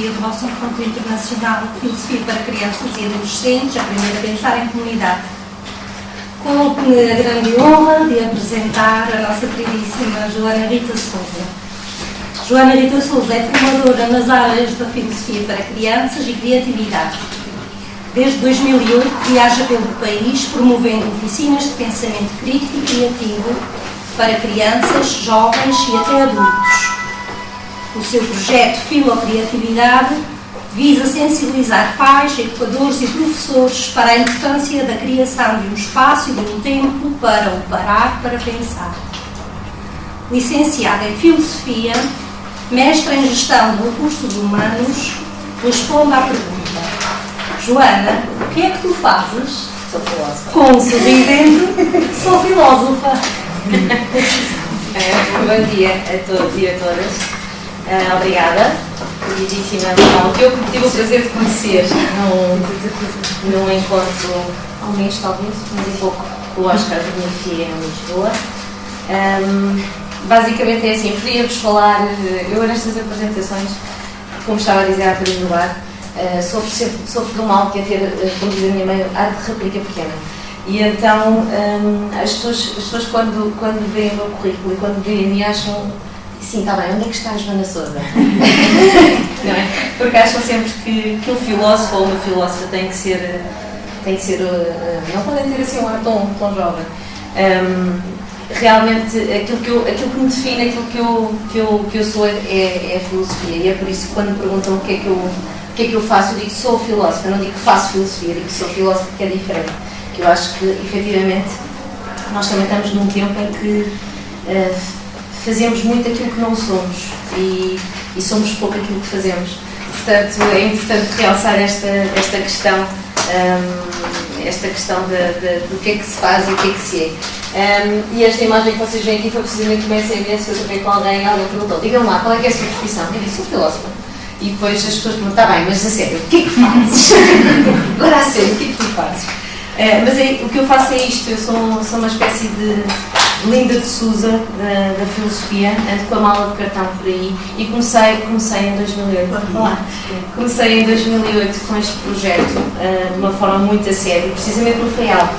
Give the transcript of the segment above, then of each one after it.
Filosofia do vosso Encontro Internacional de Filosofia para Crianças e Adolescentes, aprender a pensar em comunidade. Com a grande honra de apresentar a nossa queridíssima Joana Rita Sousa. Joana Rita Sousa é formadora nas áreas da Filosofia para Crianças e Criatividade. Desde 2008 viaja pelo país promovendo oficinas de pensamento crítico e criativo para crianças, jovens e até adultos. O seu projeto Filocriatividade visa sensibilizar pais, educadores e professores para a importância da criação de um espaço e de um tempo para o parar para pensar. Licenciada em Filosofia, mestra em Gestão de Recursos Humanos, responde à pergunta: Joana, o que é que tu fazes? Sou filósofa. Com um sorridente, sou filósofa. Bom dia a todos e a todas. Obrigada, queridíssima. Que eu tive o prazer de conhecer num encontro há um mês, talvez, mas um pouco, com o Oscar de Filosofia em Lisboa. Basicamente é assim, eu queria-vos falar, eu nestas apresentações, como estava a dizer há bocadinho no bar, sofro de um mal que é ter, como diz a minha mãe, ar de rapariga pequena. E então as pessoas quando veem o meu currículo e quando veem acham, sim, está bem, onde é que está a Joana Sousa? Não é? Porque acham sempre que um filósofo ou uma filósofa tem que ser não podem ter assim um ar tão jovem. Realmente aquilo que me define, aquilo que eu sou é a filosofia, e é por isso que quando me perguntam o que é que eu faço, eu digo que sou filósofa, eu não digo que faço filosofia, eu digo que sou filósofa, porque é diferente. Que eu acho que efetivamente nós também estamos num tempo em que fazemos muito aquilo que não somos e somos pouco aquilo que fazemos. Portanto, é importante realçar esta questão do que é que se faz e o que é que se é. E esta imagem que vocês veem aqui foi precisamente uma SMS que eu troquei com alguém perguntou: digam lá, qual é que é a sua profissão? Eu disse: sou filósofa. E depois as pessoas perguntam: está bem, mas a sério, o que é que fazes? Agora a sério, o que é que tu fazes? Mas o que eu faço é isto, eu sou uma espécie de Linda de Sousa da filosofia, ando com a mala de cartão por aí e comecei em 2008. Comecei em 2008 com este projeto de uma forma muito a sério, precisamente no FAIAL.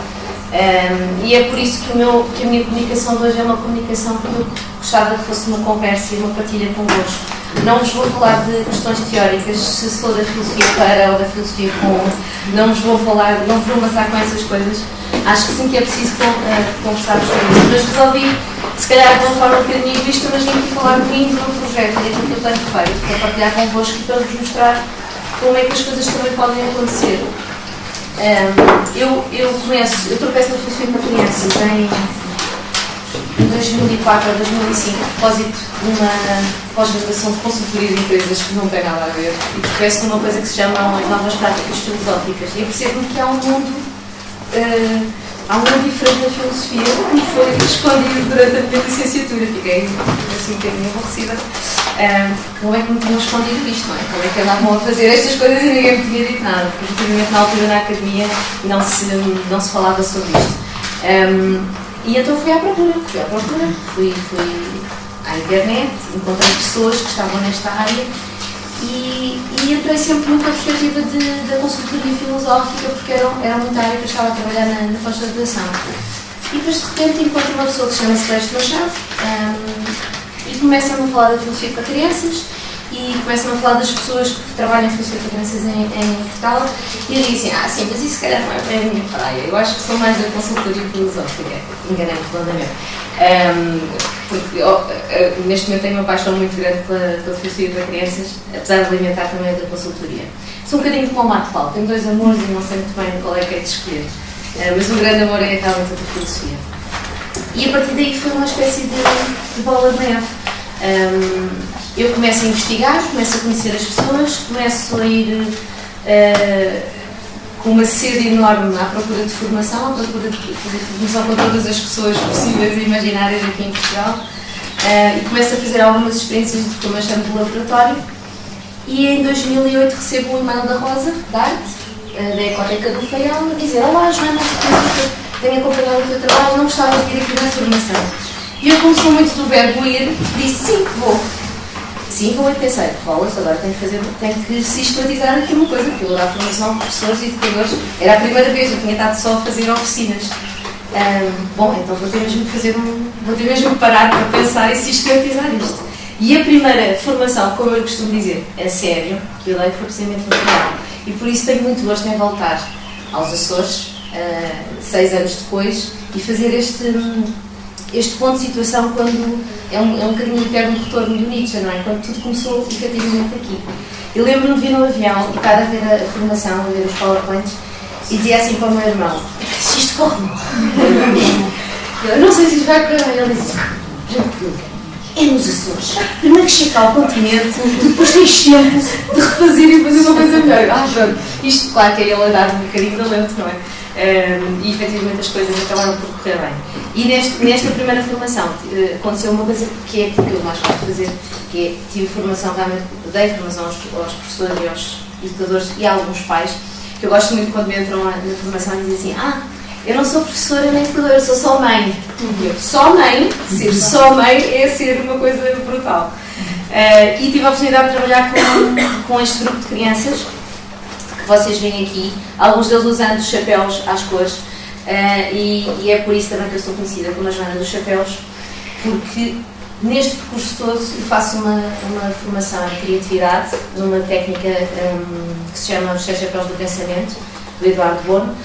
E é por isso que a minha comunicação de hoje é uma comunicação que eu gostava que fosse uma conversa e uma partilha convosco. Não vos vou falar de questões teóricas, se sou da filosofia para ou da filosofia com, não vos vou amassar com essas coisas. Acho que sim que é preciso conversar sobre isso, mas resolvi, se calhar de uma forma um bocadinho egoísta, mas vim aqui falar de mim e do meu projeto, e daquilo que eu tenho feito, para partilhar convosco e para vos mostrar como é que as coisas também podem acontecer. Eu tropeço na filosofia para crianças em 2004 ou 2005, a propósito de uma pós-graduação de consultoria de empresas que não tem nada a ver, e tropeço numa coisa que se chama as novas práticas filosóficas, e eu percebo que há um mundo diferente da filosofia que foi escondido durante a minha licenciatura. Fiquei assim um bocadinho aborrecida, como é que me tinham escondido isto, não é? Como é que andavam a fazer estas coisas e ninguém me tinha dito nada, porque efetivamente na altura na academia não se falava sobre isto. E então fui à procura, fui à internet, encontrei pessoas que estavam nesta área e entrei sempre muito na perspectiva da consultoria filosófica, porque era muita área que eu estava a trabalhar na pós-graduação. E depois de repente encontro uma pessoa que se chama Celeste Machado e começam-me a falar da filosofia para crianças e começam a falar das pessoas que trabalham em filosofia para crianças em Portugal, e eu disse assim: sim, mas isso se calhar não é bem a minha praia, eu acho que sou mais da consultoria filosófica. Enganei-me redondamente. Porque neste momento tenho uma paixão muito grande pela filosofia para crianças, apesar de alimentar também da consultoria. Sou um bocadinho como o Mato Paulo, tenho dois amores e não sei muito bem qual é que é de escolher, mas o grande amor é realmente a filosofia. E a partir daí foi uma espécie de bola de neve. Eu começo a investigar, começo a conhecer as pessoas, começo a ir com uma sede enorme à procura de formação, à procura de fazer formação com todas as pessoas possíveis e imaginárias aqui em Portugal, e começo a fazer algumas experiências de como eu chamo de laboratório, e em 2008 recebo um e-mail da Rosa, da Arte, da Ecoteca do FAIAL, a dizer: olá Joana, tenho acompanhado o teu trabalho, não gostavas de ir aqui na formação? E eu, como sou muito do verbo ir, disse: sim, vou. Sim, vou e pensei, bolas, agora tenho que sistematizar aqui uma coisa, porque eu dar formação de professores e educadores, era a primeira vez, eu tinha estado só a fazer oficinas. Bom, então vou ter mesmo que parar para pensar e sistematizar isto. E a primeira formação, como eu costumo dizer, a sério, que eu dei foi precisamente no final. E por isso tenho muito gosto em voltar aos Açores, 6 anos depois, e fazer este ponto de situação quando é um bocadinho eterno retorno do Nietzsche, não é? Quando tudo começou efetivamente aqui. Eu lembro-me de vir no avião e estar a ver a formação, a ver os PowerPoints, e dizia assim para o meu irmão: se isto corre mal, eu não sei se isto vai correr mal. Ele disse: é nos Açores. Primeiro que chega ao continente, depois tens tempo de refazer e fazer uma coisa melhor. Pronto. Isto, claro que é ele a dar um bocadinho de alento, não é? E efetivamente as coisas acabaram por correr bem. E nesta primeira formação aconteceu uma coisa que é aquilo que eu mais gosto de fazer, que é, tive formação, realmente dei formação aos professores e aos educadores e a alguns pais, que eu gosto muito quando me entram na formação e dizem assim: eu não sou professora nem educadora, eu sou só mãe. Só mãe, ser só mãe é ser uma coisa brutal. E tive a oportunidade de trabalhar com este grupo de crianças que vocês veem aqui, alguns deles usando chapéus às cores, e é por isso também que eu sou conhecida como a Joana dos Chapéus, porque neste percurso todo eu faço uma formação em criatividade, numa técnica que se chama Os 6 Chapéus do Pensamento, do Eduardo Bono.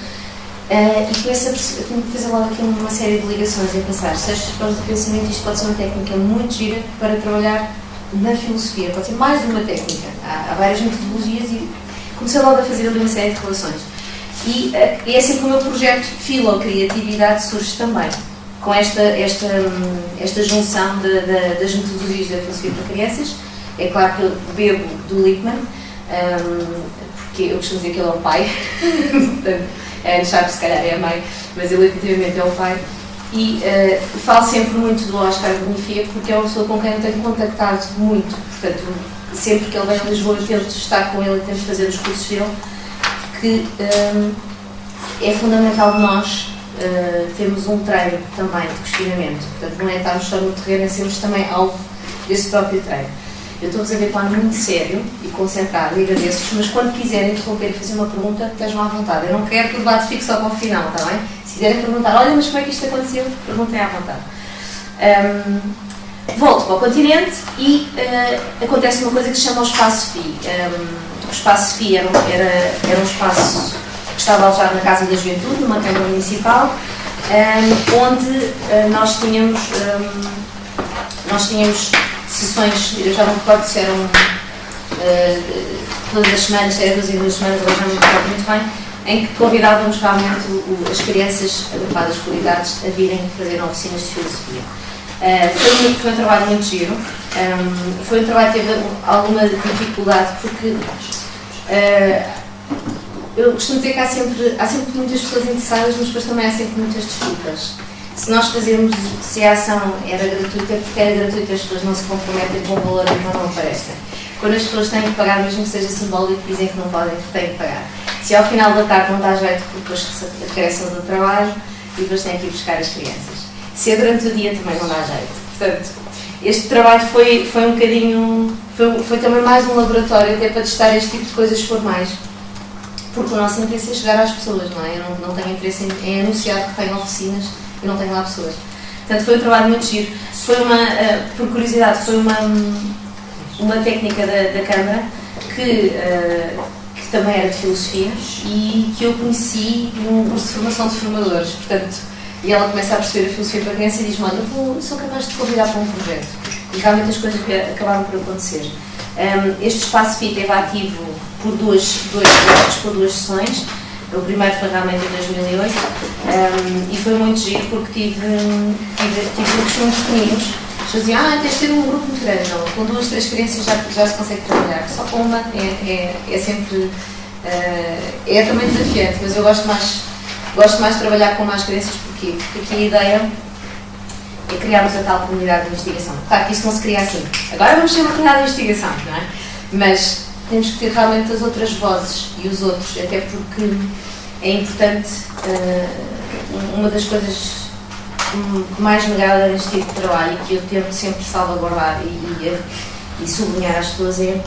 E começo a fazer logo aqui uma série de ligações e a pensar: 6 chapéus de pensamento, isto pode ser uma técnica muito gira para trabalhar na filosofia, pode ser mais de uma técnica, há várias metodologias, e comecei logo a fazer ali uma série de relações. E é assim que o meu projeto Filocriatividade surge também, com esta junção das metodologias da filosofia para crianças. É claro que eu bebo do Lippmann, porque eu costumo dizer que ele é o pai, portanto, a Anne Sharp se calhar é a mãe, mas ele efetivamente é o pai. E falo sempre muito do Oscar Bonifia, porque é uma pessoa com quem eu tenho contactado muito. Portanto, sempre que ele vem a Lisboa, eu tento estar com ele e tento fazer os cursos dele, porque é fundamental nós termos um treino também de questionamento. Portanto, não é estarmos só no terreno, é sermos também alvo desse próprio treino. Eu estou-vos a ver para muito sério e concentrado, e agradeço-vos, mas quando quiserem interromper e fazer uma pergunta, estejam à vontade. Eu não quero que o debate fique só para o final, está bem? Se quiserem perguntar: olha, mas como é que isto aconteceu? Perguntem à vontade. Volto para o continente e acontece uma coisa que se chama o Espaço FI. O Espaço FI era um espaço que estava alojado na Casa da Juventude, numa Câmara Municipal, onde nós tínhamos sessões, eu já não me recordo se eram todas as semanas, se era 2 em 2 semanas, agora já não me recordo muito bem, em que convidávamos realmente as crianças agrupadas por idades a virem fazer oficinas de filosofia. Foi um trabalho muito giro, foi um trabalho que teve alguma dificuldade, porque eu costumo dizer que há sempre muitas pessoas interessadas, mas depois também há sempre muitas desculpas. Se nós fazermos, se a ação era gratuita, porque era gratuita, as pessoas não se comprometem com o valor e não aparecem. Quando as pessoas têm que pagar, mesmo que seja simbólico, dizem que não podem, que têm que pagar. Se ao final da tarde não dá jeito, porque depois regressam do trabalho e depois têm que ir buscar as crianças. Se é durante o dia, também não dá jeito. Portanto, este trabalho foi um bocadinho, foi também mais um laboratório até para testar este tipo de coisas formais. Porque o nosso interesse é chegar às pessoas, não é? Eu não tenho interesse em anunciar que tenho oficinas e não tenho lá pessoas. Portanto, foi um trabalho muito giro. Foi por curiosidade, foi uma técnica da Câmara que também era de filosofia e que eu conheci num curso de formação de formadores. Portanto, e ela começa a perceber a filosofia para a criança e diz-me: olha, eu sou capaz de te convidar para um projeto. E realmente as coisas acabaram por acontecer. Este espaço FI esteve ativo por duas sessões. O primeiro foi realmente em 2008 e foi muito giro, porque tive grupos muito pequeninos. As pessoas diziam: tens de ter um grupo muito grande. Não, com 2, 3 crianças já se consegue trabalhar. Só com uma é sempre é também desafiante, mas eu gosto mais de trabalhar com mais crianças. Porquê? Porque aqui a ideia é criarmos a tal comunidade de investigação. Claro que isso não se cria assim. Agora vamos ter uma comunidade de investigação, não é? Mas temos que ter realmente as outras vozes e os outros, até porque é importante. Uma das coisas mais negada neste tipo de trabalho, e que eu tento sempre salvaguardar e sublinhar às pessoas é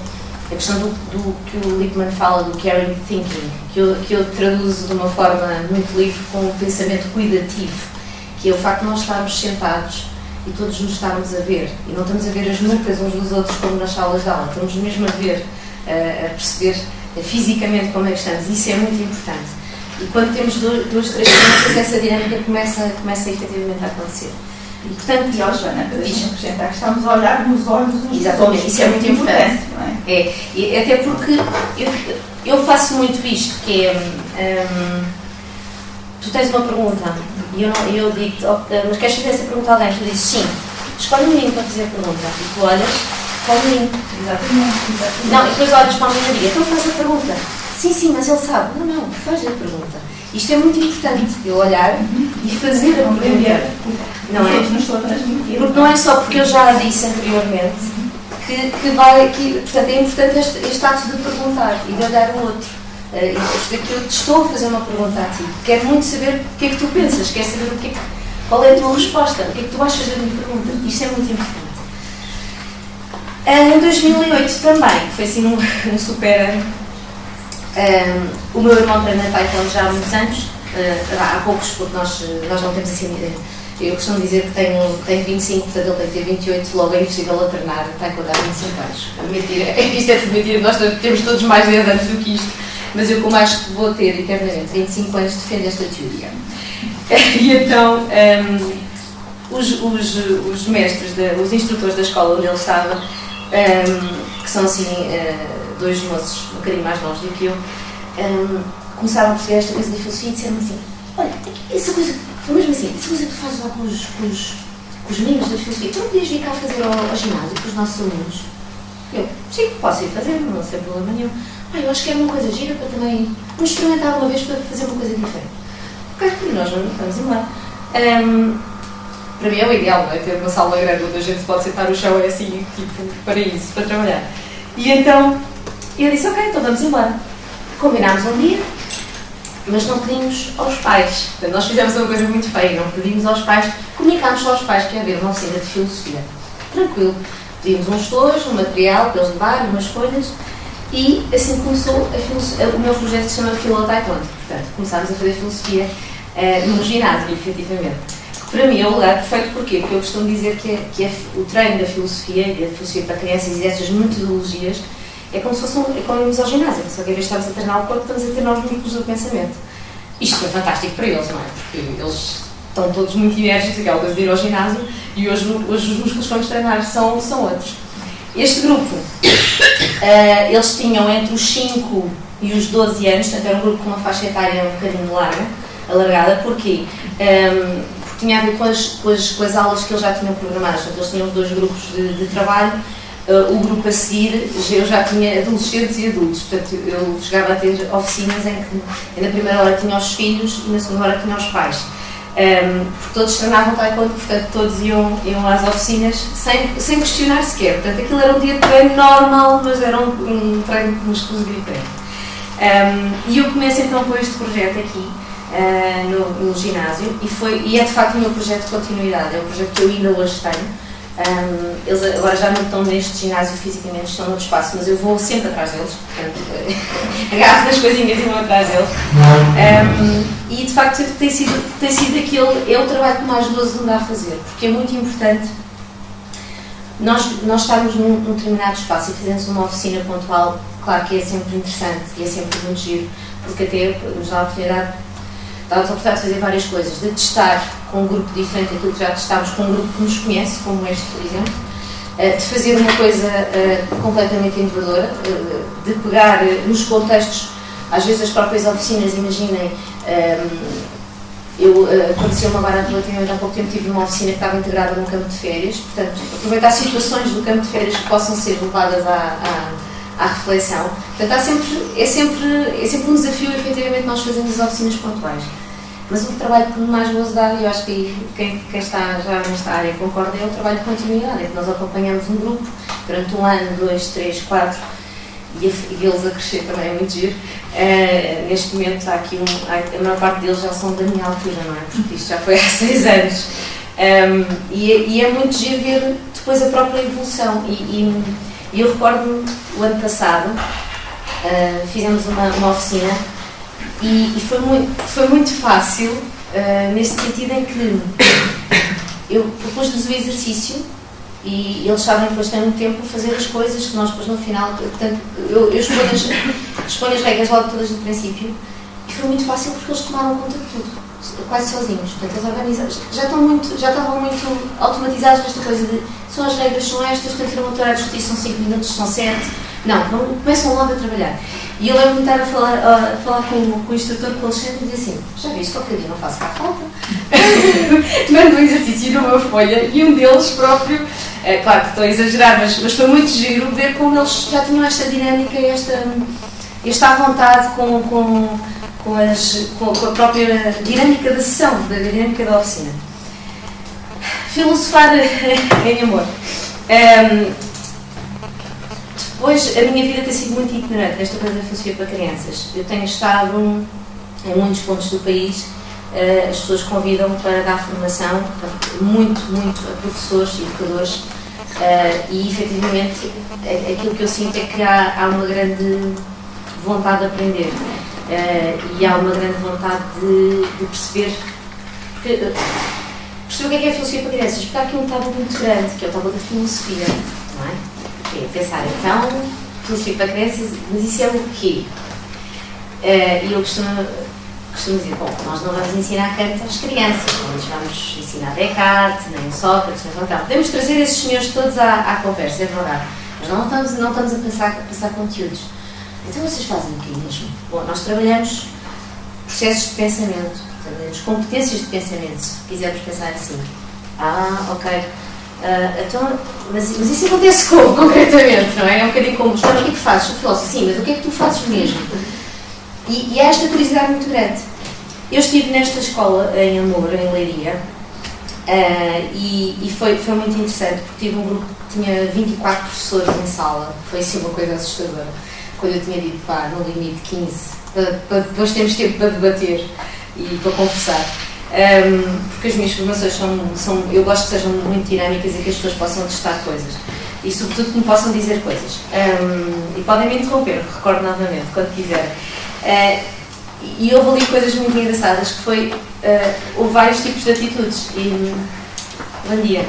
a questão do que o Lippmann fala do caring thinking, que eu traduzo de uma forma muito livre com o pensamento cuidativo, que é o facto de nós estarmos sentados e todos nos estarmos a ver, e não estamos a ver as nucas uns dos outros como nas salas de aula, estamos mesmo a ver, a perceber fisicamente como é que estamos, isso é muito importante. E quando temos duas, três crianças, essa dinâmica começa efetivamente a acontecer. E, portanto, Joana, deixa-me acrescentar que estamos a olhar nos olhos uns dos outros. Exatamente, isso é muito importante. Não é? É, e até porque eu faço muito isto, que é, tu tens uma pergunta, e eu digo-te, mas queres fazer essa pergunta a alguém? Tu dizes sim, escolhe um menino para fazer a pergunta, e tu olhas para o menino. Exatamente. Não, e depois olhas para a menina e diz, então faz a pergunta. Sim, mas ele sabe. Não, faz a pergunta. Isto é muito importante, eu olhar e fazer a pergunta. Não é? Porque não é só porque eu já disse anteriormente portanto, é importante este ato de perguntar e de olhar o outro. Que eu te estou a fazer uma pergunta a ti. Quero muito saber o que é que tu pensas, quero saber qual é a tua resposta, o que é que tu achas da minha pergunta. Isto é muito importante. Em 2008 também, foi assim um super ano. O meu irmão treina taekwondo já há muitos anos, há poucos, porque nós não temos assim. Eu costumo dizer que tenho 25, portanto ele tem que ter 28, logo é impossível a treinar taekwondo há 25 anos. Mentira, isto é tudo mentira, nós temos todos mais de 10 anos do que isto, mas eu, como acho que vou ter eternamente 25 anos, defendo esta teoria. E então, os mestres, os instrutores da escola onde ele estava, que são assim dois moços um bocadinho mais novos do que eu, começaram a perceber esta coisa da filosofia e disseram assim, olha, essa coisa, foi mesmo assim, essa coisa que tu fazes lá com os meninos da filosofia, tu não podias vir cá fazer ao ginásio com os nossos alunos? Eu, sim, posso ir fazer, não tem problema nenhum. Eu acho que era uma coisa gira para também vamos experimentar uma vez para fazer uma coisa diferente. Ok, nós vamos embora. Para mim é o ideal, não é? Ter uma sala grande onde a gente pode sentar no chão, é assim, tipo, para isso, para trabalhar. E então, eu disse, ok, então vamos embora. Combinámos um dia, mas não pedimos aos pais. Portanto, nós fizemos uma coisa muito feia, não pedimos aos pais, comunicámos só aos pais que ia haver uma oficina de filosofia. Tranquilo. Pedimos uns tojos, um material para eles levarem, umas folhas, e assim começou o meu projeto que se chama Filo Taekwondo. Portanto, começámos a fazer filosofia no ginásio, efetivamente. Para mim é o lugar perfeito, porquê? Porque eu costumo dizer que o treino da filosofia, e da filosofia para crianças e dessas metodologias, é como se fosse como irmos ao ginásio, só que em vez de estarmos a treinar o corpo, estamos a treinar os músculos do pensamento. Isto foi fantástico para eles, não é? Porque eles estão todos muito enérgicos, aquela coisa de ir ao ginásio, e hoje os músculos que vamos treinar são outros. Este grupo, eles tinham entre os 5 e os 12 anos, portanto era um grupo com uma faixa etária um bocadinho alargada, porquê? Porque tinha a ver com as aulas que eles já tinham programadas, portanto eles tinham 2 grupos de trabalho. O grupo a seguir, eu já tinha adolescentes e adultos, portanto eu chegava a ter oficinas em que na primeira hora tinha os filhos e na segunda hora tinha os pais. Porque todos treinavam taekwondo, portanto todos iam às oficinas sem questionar sequer. Portanto aquilo era um dia de treino normal, mas era um treino de músculos diferente. E eu começo então com este projeto aqui no ginásio e é de facto o meu projeto de continuidade, é um projeto que eu ainda hoje tenho. Eles agora já não estão neste ginásio fisicamente, estão noutro espaço, mas eu vou sempre atrás deles, portanto, agarro nas coisinhas e vou atrás deles. E de facto tem sido aquele, é o trabalho que mais gozo me dá a fazer, porque é muito importante nós estarmos num determinado espaço e fazermos uma oficina pontual. Claro que é sempre interessante e é sempre muito giro, porque até nos dá a oportunidade de fazer várias coisas, de testar com um grupo diferente aquilo que já testámos com um grupo que nos conhece, como este, por exemplo, de fazer uma coisa completamente inovadora, de pegar nos contextos, às vezes as próprias oficinas, imaginem, aconteceu-me agora relativamente há pouco tempo, tive uma oficina que estava integrada num campo de férias, portanto, aproveitar situações do campo de férias que possam ser levadas à reflexão. Portanto, é sempre um desafio, efetivamente, nós fazemos as oficinas pontuais. Mas o trabalho que mais gozo dá, e eu acho que quem está já nesta área concorda, é o trabalho de continuidade, é que nós acompanhamos um grupo durante 1 ano, 2, 3, 4, e eles a crescer também é muito giro. Neste momento há aqui a maior parte deles já são da minha altura, não é? Porque isto já foi há 6 anos. E é muito giro ver depois a própria evolução. E eu recordo-me, o ano passado, fizemos uma oficina e foi muito fácil, nesse sentido em que eu propus-lhes o exercício e eles sabem que depois têm um tempo para fazer as coisas que nós depois no final, portanto, eu exponho as regras logo todas no princípio e foi muito fácil porque eles tomaram conta de tudo, quase sozinhos. Portanto, eles organizaram, já estavam muito automatizados nesta coisa de são as regras, são estas, portanto, ir a uma hora a discutir, são 5 minutos, são 7. Não, começam logo a trabalhar. E eu lembro-me de estar a falar com o instrutor, com o Alexandre, e dizer assim, já viste, qualquer dia não faço cá falta. Mando um exercício numa folha e um deles próprio, claro que estou a exagerar, mas foi muito giro ver como eles já tinham esta dinâmica, esta vontade com a própria dinâmica da sessão, da dinâmica da oficina. Filosofar em amor. Depois, a minha vida tem sido muito itinerante nesta coisa da filosofia para crianças. Eu tenho estado em muitos pontos do país, as pessoas convidam para dar formação, muito a professores e educadores, e efetivamente aquilo que eu sinto é que há uma grande vontade de aprender, e há uma grande vontade de perceber o que é filosofia para crianças, porque há aqui um tabu muito grande, que é o tabu da filosofia, não é? É pensar, então, filosofia para crianças, mas isso é o quê? E eu costumo dizer, bom, nós não vamos ensinar Kant às crianças, não lhes vamos ensinar Descartes, nem Sócrates, nem Platão. Podemos trazer esses senhores todos à conversa, é verdade, mas não estamos a pensar conteúdos. Então vocês fazem o quê mesmo? Bom, nós trabalhamos processos de pensamento, trabalhamos competências de pensamento, se quisermos pensar assim. Ok. Então, mas isso acontece como, concretamente, não é? É um bocadinho como, o que é que fazes? O filósofo, sim, mas o que é que tu fazes mesmo? E há esta curiosidade muito grande. Eu estive nesta escola em Amor, em Leiria, e foi muito interessante, porque tive um grupo que tinha 24 professores em sala, foi assim uma coisa assustadora, quando eu tinha dito, no limite 15, para depois termos tempo para debater e para conversar. Porque as minhas formações são eu gosto que sejam muito dinâmicas e que as pessoas possam testar coisas e sobretudo que me possam dizer coisas, e podem me interromper, recordo novamente quando quiserem, e houve ali coisas muito engraçadas que foi, houve vários tipos de atitudes e bom dia,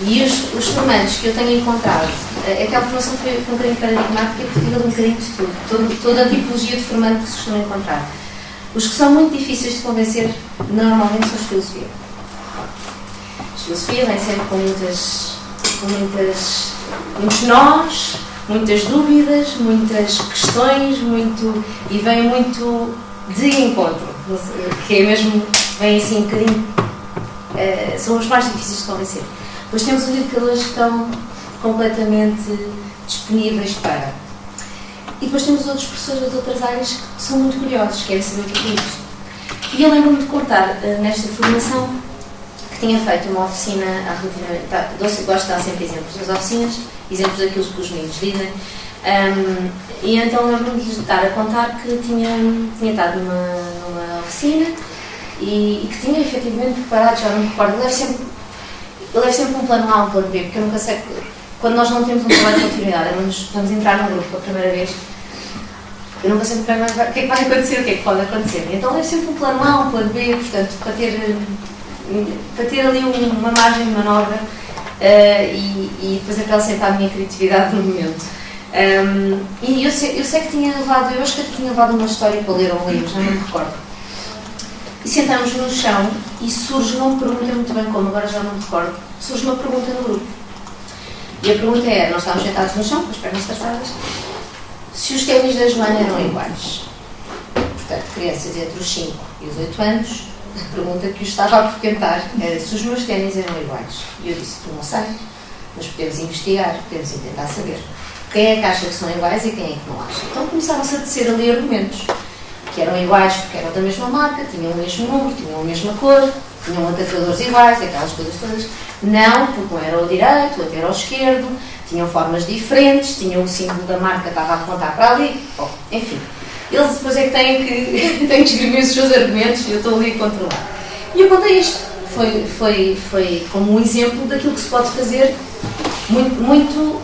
e os formandos que eu tenho encontrado, aquela formação foi um bocadinho paradigmática porque tive um bocadinho de tudo, toda a tipologia de formando que se costuma encontrar. Os que são muito difíceis de convencer, normalmente, são os de filosofia. Os de filosofia vêm sempre com muitos nós, muitas dúvidas, muitas questões, e vêm muito de encontro, que é mesmo, vêm assim um bocadinho, são os mais difíceis de convencer. Depois temos os educadores que estão completamente disponíveis para. E depois temos outros professores das outras áreas que são muito curiosos, querem saber o que é isto. E eu lembro-me de contar, nesta formação, que tinha feito uma oficina há relativamente... Gosto de dar sempre exemplos das oficinas, exemplos daquilo que os meninos dizem. E então lembro-me de estar a contar que tinha estado numa oficina e que tinha efetivamente preparado, já não me recordo, eu levo sempre um plano A, um plano B, porque eu nunca sei... Quando nós não temos um trabalho de continuidade, vamos entrar num grupo pela primeira vez, eu nunca sei o que é que vai acontecer, o que é que pode acontecer. Então é sempre um plano A, um plano B, portanto, para ter ali uma margem de manobra e depois acrescentar a minha criatividade no momento. E eu sei que tinha levado, eu acho que tinha levado uma história para ler um livro, já não me recordo. E sentamos no chão e surge, não me perguntem muito bem como, agora já não me recordo, surge uma pergunta no grupo. E a pergunta é, nós estávamos sentados no chão, com as pernas traçadas, se os ténis da Joana eram iguais. Portanto, crianças entre os 5 e os 8 anos, a pergunta que os estava a perguntar era se os meus ténis eram iguais. E eu disse, não sei, mas podemos investigar, podemos tentar saber. Quem é que acha que são iguais e quem é que não acha? Então começaram-se a tecer ali argumentos, que eram iguais porque eram da mesma marca, tinham o mesmo número, tinham a mesma cor, tinham atacadores iguais, aquelas coisas todas. Não, porque um era ao direito, outro era ao esquerdo, tinham formas diferentes, tinham o símbolo da marca que estava a apontar para ali. Bom, enfim, eles depois é que têm que escrever os seus argumentos e eu estou ali a controlar. E eu contei isto. Foi como um exemplo daquilo que se pode fazer muito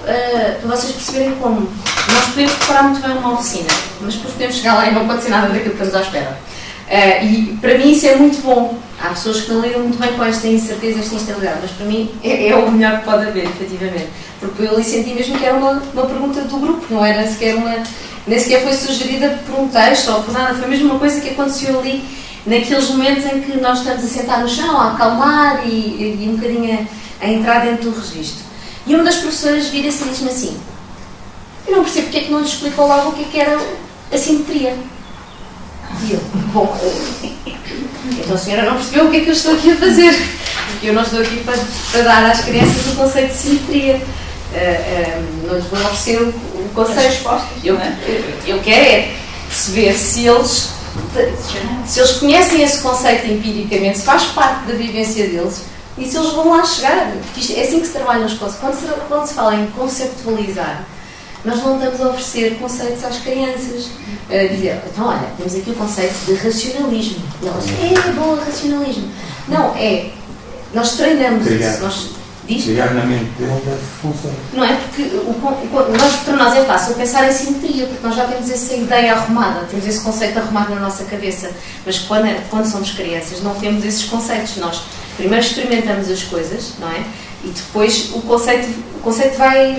para vocês perceberem como nós podemos preparar muito bem uma oficina, mas depois podemos chegar lá e não acontecer nada daquilo que estamos à espera. E para mim isso é muito bom. Há pessoas que não lidam muito bem com esta incerteza, esta instabilidade, mas para mim é o melhor que pode haver, efetivamente. Porque eu ali senti mesmo que era uma pergunta do grupo, não era sequer nem sequer foi sugerida por um texto ou por nada, foi mesmo uma coisa que aconteceu ali, naqueles momentos em que nós estamos a sentar no chão, a acalmar e um bocadinho a entrar dentro do registro. E uma das professoras vira-se e diz-me assim: eu não percebo porque é que não lhe explicou logo o que era a simetria. E eu, bom, então a senhora não percebeu o que é que eu estou aqui a fazer, porque eu não estou aqui para dar às crianças o conceito de simetria. Não lhes vou oferecer o conceito. Eu quero é perceber se eles conhecem esse conceito empiricamente, se faz parte da vivência deles e se eles vão lá chegar. Porque é assim que se trabalha nos conceitos. Quando se fala em conceptualizar, nós não estamos a oferecer conceitos às crianças. Dizer, então olha, temos aqui o conceito de racionalismo. E elas, bom, racionalismo. Não, nós treinamos isso. Chegar na mente dele esse conceito. Não é? Porque para nós é fácil pensar em simetria, porque nós já temos essa ideia arrumada, temos esse conceito arrumado na nossa cabeça. Mas quando somos crianças não temos esses conceitos. Nós primeiro experimentamos as coisas, não é? E depois o conceito vai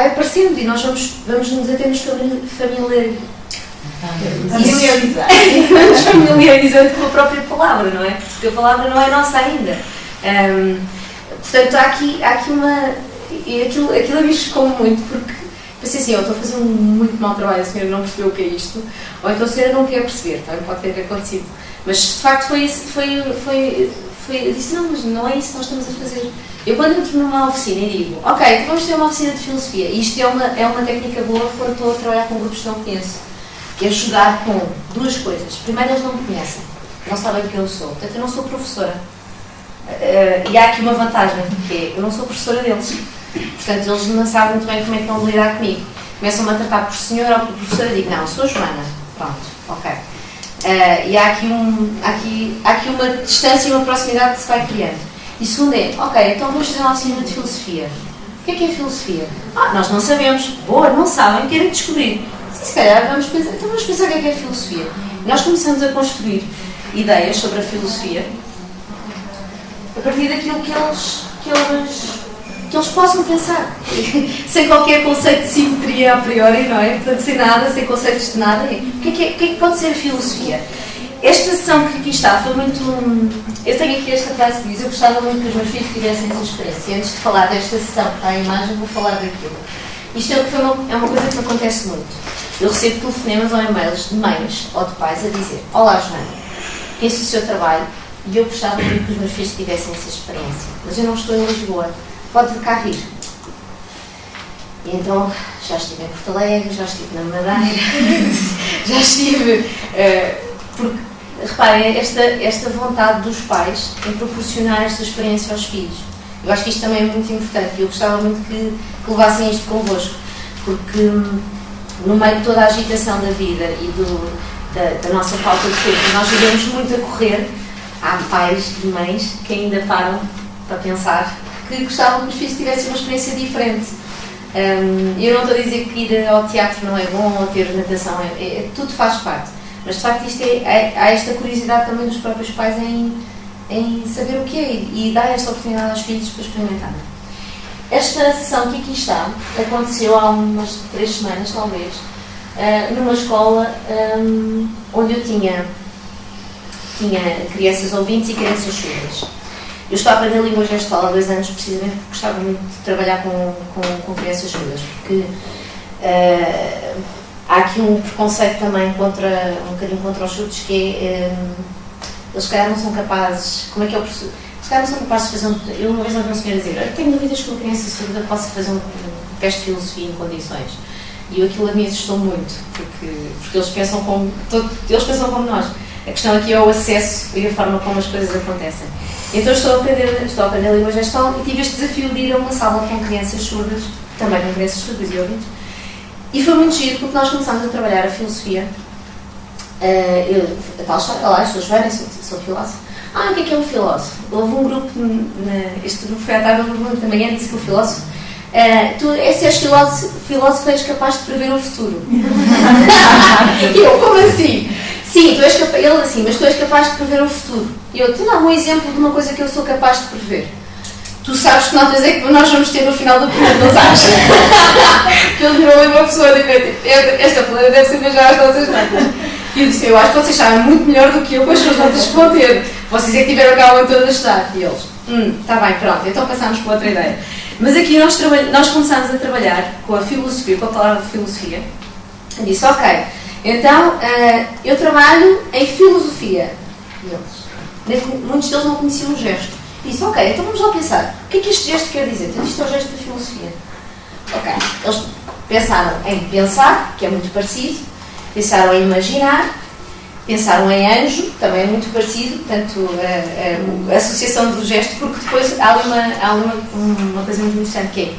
aparecendo e nós vamos nos até nos familiarizando com a própria palavra, não é? Porque a palavra não é nossa ainda. Portanto, há aqui uma... E aquilo a mim chocou muito, porque pensei assim, eu estou a fazer um muito mau trabalho, a senhora não percebeu o que é isto, ou então a senhora não quer perceber, também pode ter acontecido. Mas, de facto, foi eu disse, não, mas não é isso que nós estamos a fazer. Eu, quando entro numa oficina e digo, ok, então vamos ter uma oficina de filosofia, e isto é uma técnica boa quando estou a trabalhar com grupos que não conheço, que é jogar com duas coisas. Primeiro, eles não me conhecem, não sabem quem eu sou, portanto, eu não sou professora. E há aqui uma vantagem, que é, eu não sou professora deles, portanto eles não sabem muito bem como é que vão lidar comigo. Começam-me a tratar por senhora ou por professora e digo, não, sou a Joana, pronto, ok. E há aqui uma distância e uma proximidade que se vai criando. E segundo é, ok, então vamos fazer uma oficina de filosofia. O que é filosofia? Nós não sabemos. Boa, não sabem, querem descobrir. Se calhar vamos pensar o que é filosofia. E nós começamos a construir ideias sobre a filosofia a partir daquilo que eles possam pensar, sem qualquer conceito de simetria a priori, não é? Portanto, sem nada, sem conceitos de nada. O que é que pode ser a filosofia? Esta sessão que aqui está foi muito... Eu tenho aqui esta frase que diz, eu gostava muito que os meus filhos tivessem essa experiência. E antes de falar desta sessão que está a imagem, vou falar daquilo. Isto é uma coisa que me acontece muito. Eu recebo telefonemas ou e-mails de mães ou de pais a dizer, olá Joana, conheço o seu trabalho, e eu gostava muito que os meus filhos tivessem essa experiência, mas eu não estou em Lisboa, pode vir cá vir. E então, já estive em Porto Alegre, já estive na Madeira, já estive... porque, reparem, esta vontade dos pais em proporcionar esta experiência aos filhos. Eu acho que isto também é muito importante e eu gostava muito que levassem isto convosco, porque no meio de toda a agitação da vida e da nossa falta de tempo, nós vivemos muito a correr. Há pais e mães que ainda param para pensar que gostavam que os filhos tivessem uma experiência diferente. Eu não estou a dizer que ir ao teatro não é bom ou ter natação, tudo faz parte. Mas de facto há esta curiosidade também dos próprios pais em saber o que é e dar esta oportunidade aos filhos para experimentarem. Esta sessão que aqui está aconteceu há umas 3 semanas, talvez, numa escola onde eu tinha crianças ouvintes e crianças surdas. Eu estou a aprender língua gestual há 2 anos, precisamente porque gostava muito de trabalhar com crianças surdas, porque há aqui um preconceito também um bocadinho contra os surdos, que é, eles se calhar não são capazes, como é que é o professor? Se calhar não são capazes de fazer eu uma vez ouvi uma senhora dizer, tenho dúvidas que uma criança surda possa fazer um teste de filosofia em condições. E aquilo a mim assustou muito, porque eles pensam como nós. A questão aqui é o acesso e a forma como as coisas acontecem. Então estou a aprender língua gestual e tive este desafio de ir a uma sala com crianças surdas, também com crianças surdas e ouvintes. E foi muito giro porque nós começámos a trabalhar a filosofia. A tal história lá, as pessoas verem, sou filósofo. O que é um filósofo? Houve um grupo, este grupo foi à tarde, houve um grupo da manhã, disse que o filósofo Se és filósofo, és capaz de prever o futuro. E eu, como assim? Sim, ele assim, mas tu és capaz de prever o futuro. E eu, tu dá um exemplo de uma coisa que eu sou capaz de prever. Tu sabes que notas é que nós vamos ter no final do período, não sabes? Que ele virou uma pessoa de esta fulana deve ser mesmo as nossas notas. E eu disse, eu acho que vocês sabem muito melhor do que eu quais são as notas que vão ter. Vocês é que tiveram cá o ano todo a estudar. E eles, está bem, pronto, então passámos para outra ideia. Mas aqui nós começámos a trabalhar com a filosofia, com a palavra filosofia. Eu disse, ok, então eu trabalho em filosofia. E eles, muitos deles não conheciam o gesto. Disse, ok, então vamos lá pensar. O que é que este gesto quer dizer? Então isto é o gesto da filosofia. Ok, eles pensaram em pensar, que é muito parecido, pensaram em imaginar, pensaram em anjo, também é muito parecido, portanto, a associação do gesto, porque depois há ali uma coisa muito interessante que é,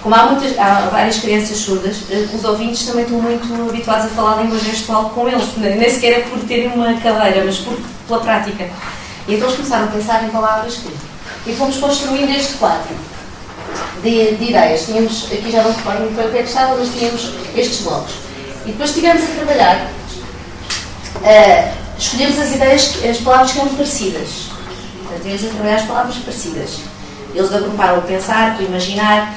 como há várias crianças surdas, os ouvintes também estão muito habituados a falar a língua gestual com eles, nem sequer é por terem uma cadeira, mas pela prática. E então eles começaram a pensar em palavras que... E fomos construindo este quadro de ideias. Tínhamos, aqui já não recordo muito bem o que é que estava, mas tínhamos estes blocos. E depois estivemos a trabalhar, escolhemos as ideias, as palavras que eram parecidas. Portanto, estivemos a trabalhar as palavras parecidas. Eles agruparam o pensar, o imaginar,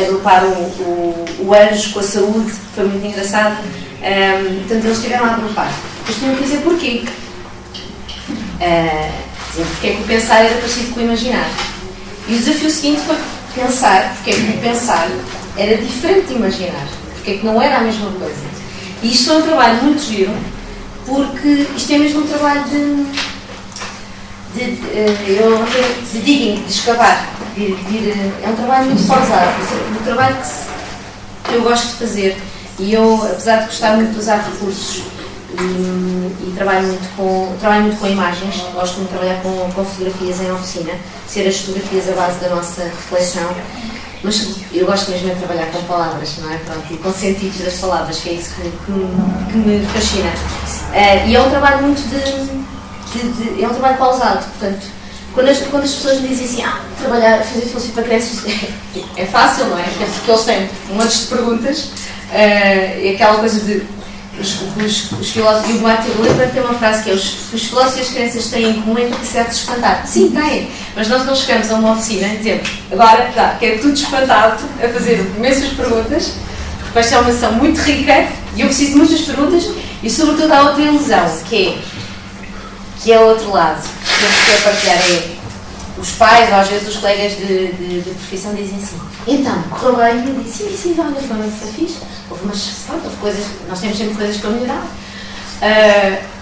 agruparam o anjo com a saúde, que foi muito engraçado. Portanto, eles estiveram a agrupar. Depois tinham que dizer porquê. Porque é que o pensar era parecido com o imaginar. E o desafio seguinte foi pensar, porque é que o pensar era diferente de imaginar, porque é que não era a mesma coisa. E isto é um trabalho muito giro, porque isto é mesmo um trabalho de digging, de escavar. É um trabalho muito pausado, um trabalho que eu gosto de fazer. E eu, apesar de gostar muito de usar recursos e trabalho muito com imagens, gosto muito de trabalhar com fotografias em oficina, ser as fotografias a base da nossa reflexão, mas eu gosto mesmo de trabalhar com palavras, não é? Pronto, e com sentidos das palavras, que é isso que me fascina. E é um trabalho muito é um trabalho pausado, portanto, quando as pessoas me dizem assim, fazer filosofia para crianças é fácil, não é? Porque eles têm um monte de perguntas, e aquela coisa de os filósofos, e o Martin Luther tem uma frase que é os filósofos e as crianças têm em comum a capacidade de espantar. Sim, têm, mas nós não chegamos a uma oficina e dizemos, agora já, quero tudo espantado, a fazer imensas perguntas, porque esta é uma sessão muito rica e eu preciso de muitas perguntas e sobretudo há outra ilusão, que é o outro lado, que eu quero partilhar, os pais, ou às vezes os colegas de profissão dizem assim, então, correu bem? E eu disse, sim, olha, foi uma fixe. Houve coisas, nós temos sempre coisas para melhorar.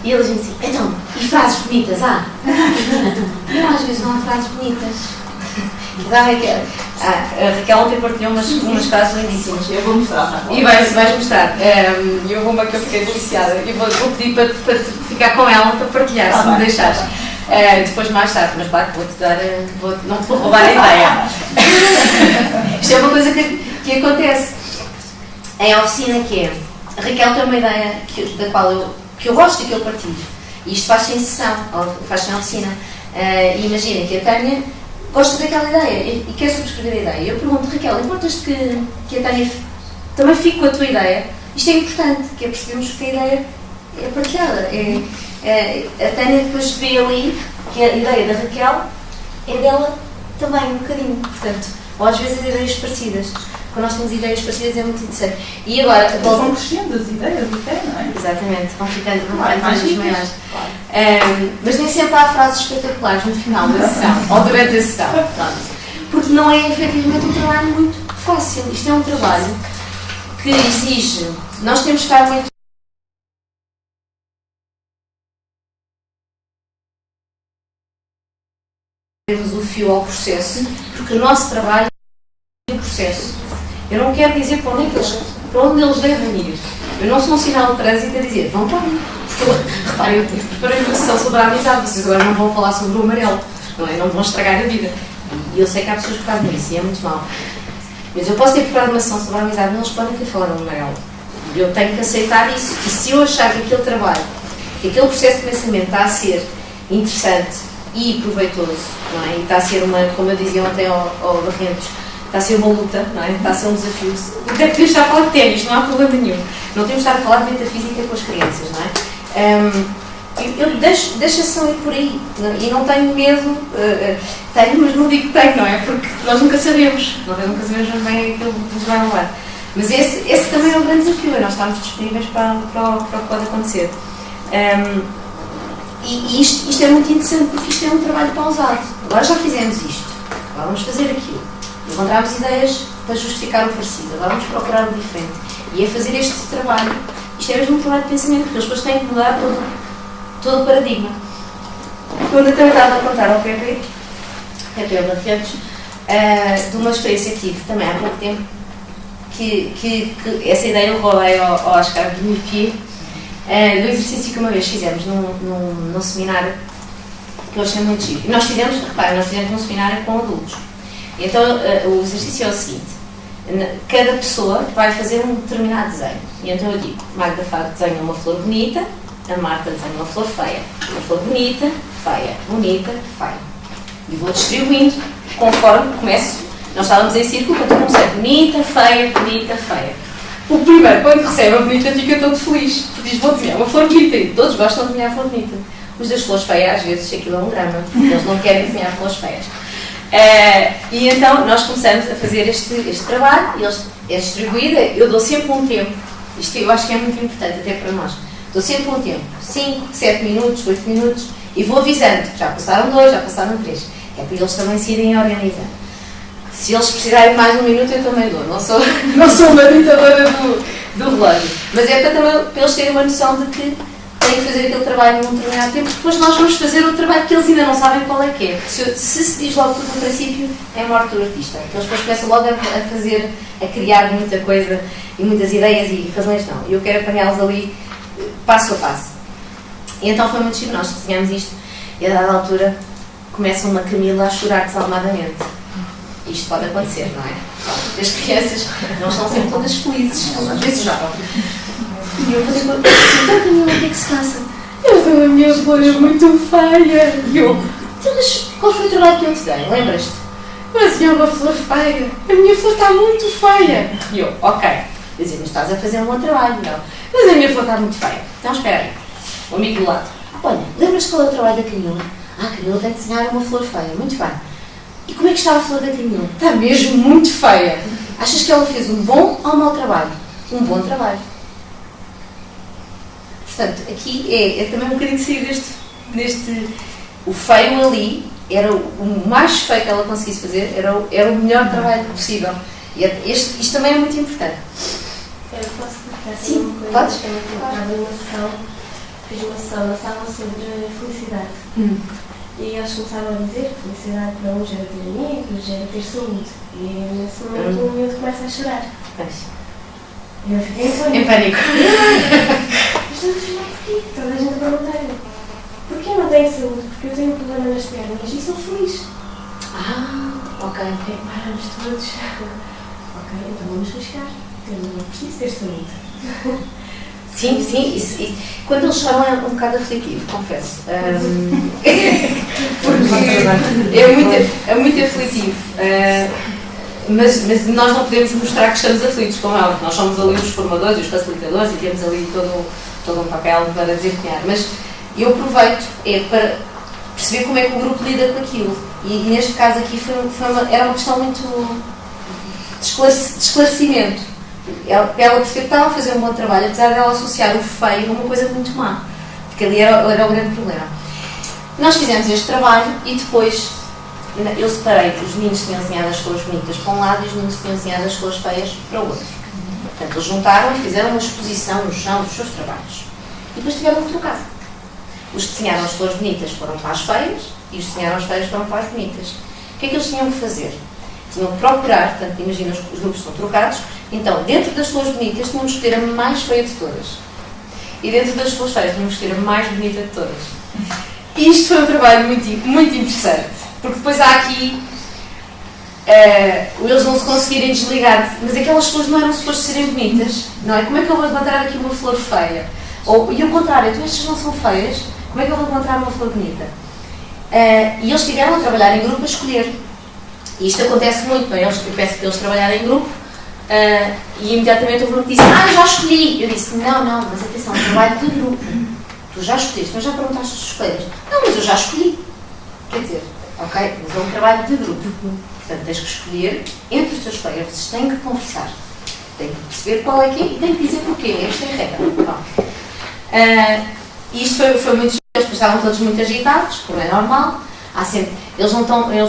E eles dizem assim, então, e frases bonitas, Eu às vezes não há frases bonitas. A Raquel ontem partilhou umas frases lindíssimas. Eu vou mostrar. E vais mostrar. E houve uma que eu fiquei deliciada. E vou pedir para ficar com ela para partilhar, se me deixares. Depois mais tarde, mas claro que vou-te dar, não te vou roubar a ideia. Isto é uma coisa que acontece em oficina, que é, a Raquel tem uma ideia da qual eu gosto e que eu partilho. E isto faz-se em sessão, ou faz-se em oficina. E imaginem que a Tânia gosta daquela ideia e quer subscrever a ideia. Eu pergunto, Raquel, importas-te que a Tânia também fique com a tua ideia? Isto é importante, que é percebermos que a ideia é partilhada. A Tânia depois vê ali que a ideia da Raquel é dela também um bocadinho, portanto, ou às vezes ideias parecidas. Quando nós temos ideias parecidas é muito interessante. E agora, vão crescendo as ideias até, não é? Exatamente, vão ficando mais maiores. Claro. Mas nem sempre há frases espetaculares no final da sessão, ou durante a sessão. Pronto. Porque não é efetivamente um trabalho muito fácil. Isto é um trabalho que exige, nós temos que estar muito o fio ao processo, porque o nosso trabalho é o processo. Eu não quero dizer para onde eles devem ir. Eu não sou um sinal de trânsito a dizer, vão para ali. Reparem, eu preparei uma sessão sobre a amizade, vocês agora não vão falar sobre o amarelo, não é? Não vão estragar a vida. E eu sei que há pessoas que fazem isso e é muito mau. Mas eu posso ter preparado uma sessão sobre a amizade, mas eles podem ter falado do amarelo. E eu tenho que aceitar isso. E se eu achar que aquele trabalho, que aquele processo de pensamento está a ser interessante e proveitoso, não é? E está a ser como eu dizia ontem ao Barrentos, está a ser uma luta, não é? Está a ser um desafio. Até podemos estar a falar de ténis, não há problema nenhum. Não temos de estar a falar de metafísica com as crianças, não é? Eu deixo a sessão ir por aí, e não tenho medo, tenho, mas não digo que tenho, não é? Porque nós nunca sabemos, nunca sabemos bem aquilo que nos vai rolar. Mas esse também é um grande desafio, é nós estarmos disponíveis para o que pode acontecer. E isto é muito interessante porque isto é um trabalho pausado. Agora já fizemos isto, agora vamos fazer aquilo. Encontramos ideias para justificar o parecido, agora vamos procurar o diferente. E é fazer este trabalho, isto é mesmo um trabalho de pensamento, porque as pessoas têm que mudar todo o paradigma. Quando eu também estava a contar ao Pepe Barretos, de uma experiência que tive também há pouco tempo, que essa ideia eu rolei ao Oscar de Murphy, do exercício que uma vez fizemos num seminário que eu achei muito giro. E nós fizemos um seminário com adultos. Então o exercício é o seguinte: cada pessoa vai fazer um determinado desenho. E então eu digo, Magda Fado desenha uma flor bonita, a Marta desenha uma flor feia. Uma flor bonita, feia, bonita, feia. E vou distribuindo conforme começo. Nós estávamos em círculo, quando eu comecei bonita, feia, bonita, feia. O primeiro, quando recebe a bonita, fica todo feliz. Porque diz, vou desenhar uma flor bonita. E todos gostam de desenhar flor bonita. Os das flores feias, às vezes, aquilo é um drama. Eles não querem desenhar flores feias. E então, nós começamos a fazer este trabalho. É distribuída. Eu dou sempre um tempo. Isto eu acho que é muito importante, até para nós. Dou sempre um tempo. 5, 7 minutos, 8 minutos. E vou avisando. Já passaram 2, já passaram 3. É para eles também se irem organizando. Se eles precisarem de mais um minuto, eu também dou. Não sou uma ditadora do relógio. Mas é para eles terem uma noção de que têm que fazer aquele trabalho num determinado tempo, depois nós vamos fazer o trabalho que eles ainda não sabem qual é que é. Se diz logo tudo no princípio, é a morte do artista. Eles depois começam logo a criar muita coisa e muitas ideias e razões não. E eu quero apanhá-los ali passo a passo. E então foi muito chique, nós desenhamos isto e a dada altura começa uma Camila a chorar desalmadamente. Isto pode acontecer, não é? As crianças não estão sempre todas felizes, às vezes choram. E eu falei, então Camila, o que é que se passa? A minha flor é muito feia. E eu, então, mas qual foi o trabalho que eu te dei? Lembras-te? Mas é uma flor feia. A minha flor está muito feia. E eu, ok. Eu dizia, mas estás a fazer um bom trabalho, não? Mas a minha flor está muito feia. Então espera aí. O amigo do lado. Olha, lembras-te qual é o trabalho da Camila? A Camila tem de desenhar uma flor feia. Muito bem. E como é que está a flor da Camila? Está mesmo muito feia. Achas que ela fez um bom ou um mau trabalho? Um bom trabalho. Portanto, aqui é também um bocadinho de sair deste... O feio ali era o mais feio que ela conseguisse fazer, era o melhor trabalho possível. E isto também é muito importante. Eu posso colocar Sim, uma coisa? podes? Eu fiz uma sessão na sala sobre felicidade. E eles começaram a dizer que felicidade para uns era ter amigos, era ter saúde. E nesse momento o miúdo começa a chorar. E eu fiquei em pânico. Mas não sei porquê. Toda a gente a perguntar-lhe. Porquê eu não tenho saúde? Porque eu tenho um problema nas pernas e sou feliz. Ok. E paramos todos. Ok, então vamos riscar. Eu não preciso ter saúde. Sim. Quando eles choram é um bocado aflitivo, confesso. Porque é muito aflitivo. Mas nós não podemos mostrar que estamos aflitos, como é óbvio. Nós somos ali os formadores e os facilitadores e temos ali todo um papel para desempenhar. Mas eu aproveito para perceber como é que o grupo lida com aquilo. E neste caso aqui era uma questão muito de esclarecimento. Ela percebeu que estava a fazer um bom trabalho, apesar dela associar o feio a uma coisa muito má. Porque ali era o grande problema. Nós fizemos este trabalho e depois eu separei os meninos que tinham desenhado as flores bonitas para um lado e os meninos que tinham desenhado as flores feias para o outro. Portanto, eles juntaram e fizeram uma exposição no chão dos seus trabalhos. E depois tiveram que trocar. Os que desenharam as flores bonitas foram para as feias e os que desenharam as feias foram para as bonitas. O que é que eles tinham que fazer? Tinham que procurar, portanto, imagina, os grupos estão trocados, então, dentro das flores bonitas, tinham que escolher a mais feia de todas. E dentro das flores feias, tinham que escolher a mais bonita de todas. E isto foi um trabalho muito, muito interessante, porque depois há aqui eles não se conseguirem desligar, mas aquelas flores não eram supostas serem bonitas, não é? Como é que eu vou encontrar aqui uma flor feia? E o contrário, então estas não são feias, como é que eu vou encontrar uma flor bonita? E eles tiveram a trabalhar em grupo a escolher. E isto acontece muito, não é? Eu peço para eles trabalharem em grupo e imediatamente houve um que disse, já escolhi. Eu disse, não, mas atenção, é um trabalho de grupo. Tu já escolheste, mas já perguntaste aos teus colegas. Não, mas eu já escolhi. Quer dizer, ok, mas é um trabalho de grupo. Portanto, tens que escolher entre os teus colegas, vocês têm que conversar. Têm que perceber qual é que é e têm que dizer porquê. Esta é a regra. E isto foi muito giro, eles estavam todos muito agitados, como é normal. Eles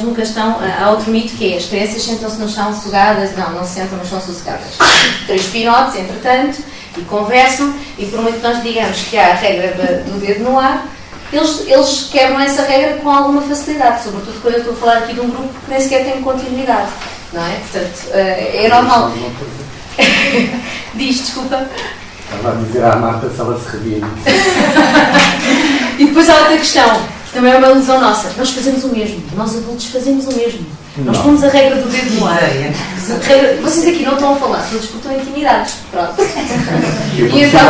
nunca estão. Há outro mito que é: as crianças sentam-se no chão sossegadas. Não se sentam no chão sossegadas. 3 pinotes, entretanto, e conversam, e por muito que nós digamos que há a regra do dedo no ar, eles quebram essa regra com alguma facilidade, sobretudo quando eu estou a falar aqui de um grupo que nem sequer tem continuidade, não é? Portanto, é normal. Diz, desculpa. Estava a dizer à Marta se ela se rebia. E depois há outra questão, que também é uma ilusão nossa. Nós fazemos o mesmo, nós adultos fazemos o mesmo. Nós pomos a regra do dedo no ar. Vocês aqui não estão a falar, todos porque estão intimidados. Pronto. E então,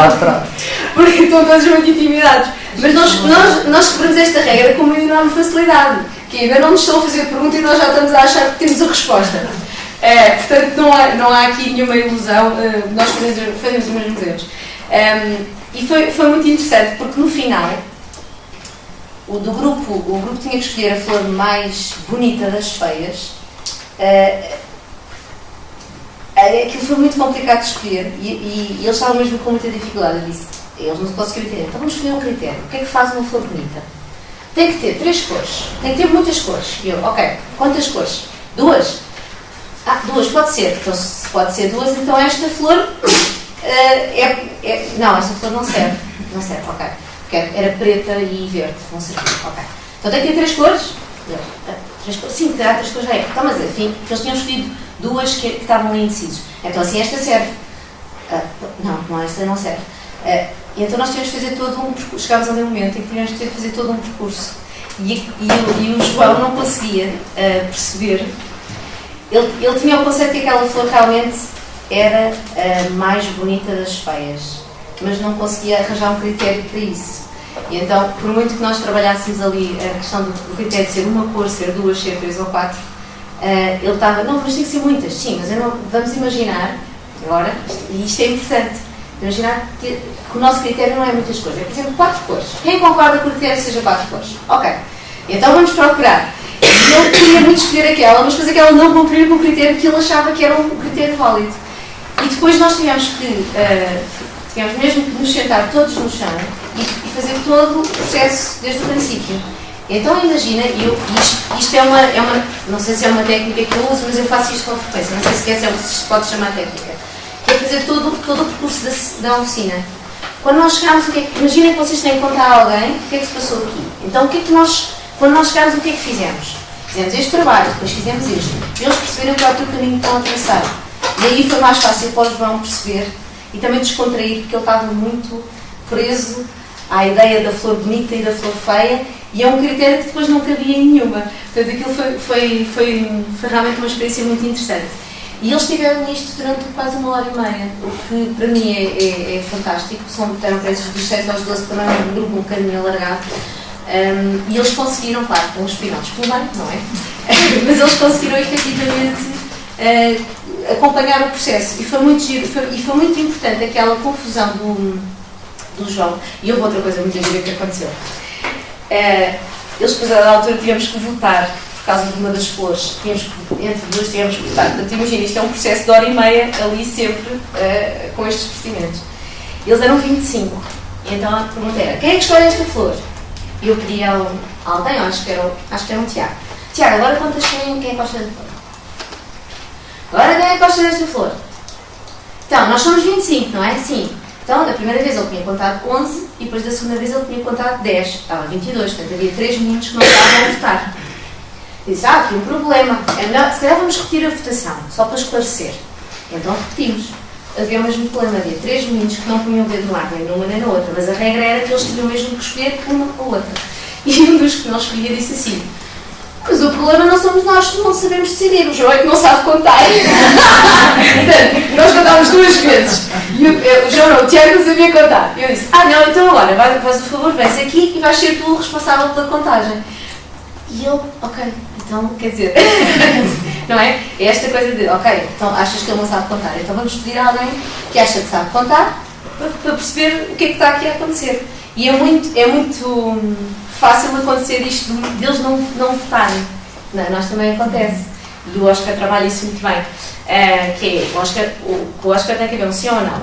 porque estão todos muito intimidados. Mas nós quebramos esta regra com uma enorme facilidade, que ainda não nos estão a fazer pergunta e nós já estamos a achar que temos a resposta. Portanto, não há aqui nenhuma ilusão, nós fazemos os mesmos erros. E foi muito interessante, porque no final, o grupo tinha que escolher a flor mais bonita das feias. Aquilo foi muito complicado de escolher e eles estavam mesmo com muita dificuldade. Eu disse, eles não conseguiram entender, então vamos escolher um critério. O que é que faz uma flor bonita? Tem que ter 3 cores, tem que ter muitas cores. E eu, ok, quantas cores? 2? 2 pode ser. Então, se pode ser 2, então esta flor não, esta flor não serve. Não serve, ok. Porque era preta e verde, não serve, ok. Então tem que ter 3 cores? 3 cores? Sim, terá 3 cores já é. Então, mas enfim, eles tinham escolhido 2 que estavam ali indecisos. Então assim, esta serve. Não, esta não serve. E então nós tivemos que fazer todo um percurso. Chegámos ali um momento em que tivemos que fazer todo um percurso. E o João não conseguia perceber. Ele tinha o conceito que aquela flor realmente era a mais bonita das feias, mas não conseguia arranjar um critério para isso. E então, por muito que nós trabalhássemos ali a questão do critério de ser uma cor, ser 2, ser 3 ou 4, ele estava, não, mas tem que ser muitas, sim, mas vamos imaginar, agora, e isto é importante, imaginar que o nosso critério não é muitas cores, é, por exemplo, 4 cores. Quem concorda que o critério seja 4 cores? Ok, então vamos procurar. E ele queria muito escolher aquela, mas depois aquela não cumprir com o critério que ele achava que era um critério válido. E depois nós tivemos mesmo que nos sentar todos no chão e fazer todo o processo desde o princípio. Então imagina, isto é uma, não sei se é uma técnica que eu uso, mas eu faço isto com frequência, não sei se pode chamar técnica, que é fazer todo o percurso da oficina. Quando nós chegámos, imaginem que vocês têm que contar a alguém o que é que se passou aqui. Então quando nós chegámos, o que é que fizemos? Fizemos este trabalho, depois fizemos isto. E eles perceberam qual é o caminho que estão a traçar. E aí foi mais fácil para o João perceber e também descontrair, porque ele estava muito preso à ideia da flor bonita e da flor feia, e é um critério que depois não cabia em nenhuma. Portanto, aquilo foi realmente uma experiência muito interessante. E eles estiveram nisto durante quase 1h30, o que para mim é fantástico. Eram presos dos 7 aos 12, também um grupo um bocadinho alargado. E eles conseguiram, claro, com os pinotes pelo meio, não é? Mas eles conseguiram efetivamente acompanhar o processo. E foi muito giro, e foi muito importante aquela confusão do João. E houve outra coisa muito gira que aconteceu. Eles depois, à altura, tivemos que votar por causa de uma das flores. Entre duas tivemos que votar. Portanto, imagina, isto é um processo de 1h30 ali sempre com estes procedimentos. Eles eram 25. E então a pergunta era: quem é que escolhe esta flor? E eu pedi a alguém, acho que era um Tiago. Tiago, agora contas quem é que gosta da flor. Agora quem é que gosta desta flor? Então, nós somos 25, não é? Sim. Então, da primeira vez ele tinha contado 11 e depois da segunda vez ele tinha contado 10. Estava 22, portanto havia 3 meninos que não estavam a votar. Disse, aqui um problema. É melhor, se calhar vamos repetir a votação, só para esclarecer. Então repetimos. Havia o mesmo problema, havia 3 meninos que não punham o dedo no ar, nem numa nem na outra, mas a regra era que eles tinham mesmo que escolher uma ou outra. E um dos que não escolhia disse assim: mas o problema não somos nós que não sabemos decidir, o João é que não sabe contar. Portanto, nós contámos 2 vezes. E o João não, o Tiago não sabia contar. E eu disse: não, então agora, faz o favor, vens aqui e vais ser tu o responsável pela contagem. E ele, ok, então, quer dizer, Não é? É esta coisa de, ok, então achas que ele não sabe contar, então vamos pedir a alguém que acha que sabe contar para perceber o que é que está aqui a acontecer. E é muito fácil acontecer isto deles não votarem. Não, nós também acontece. E o Oscar trabalha isso muito bem. Que é, o Oscar tem que haver um sim ou não.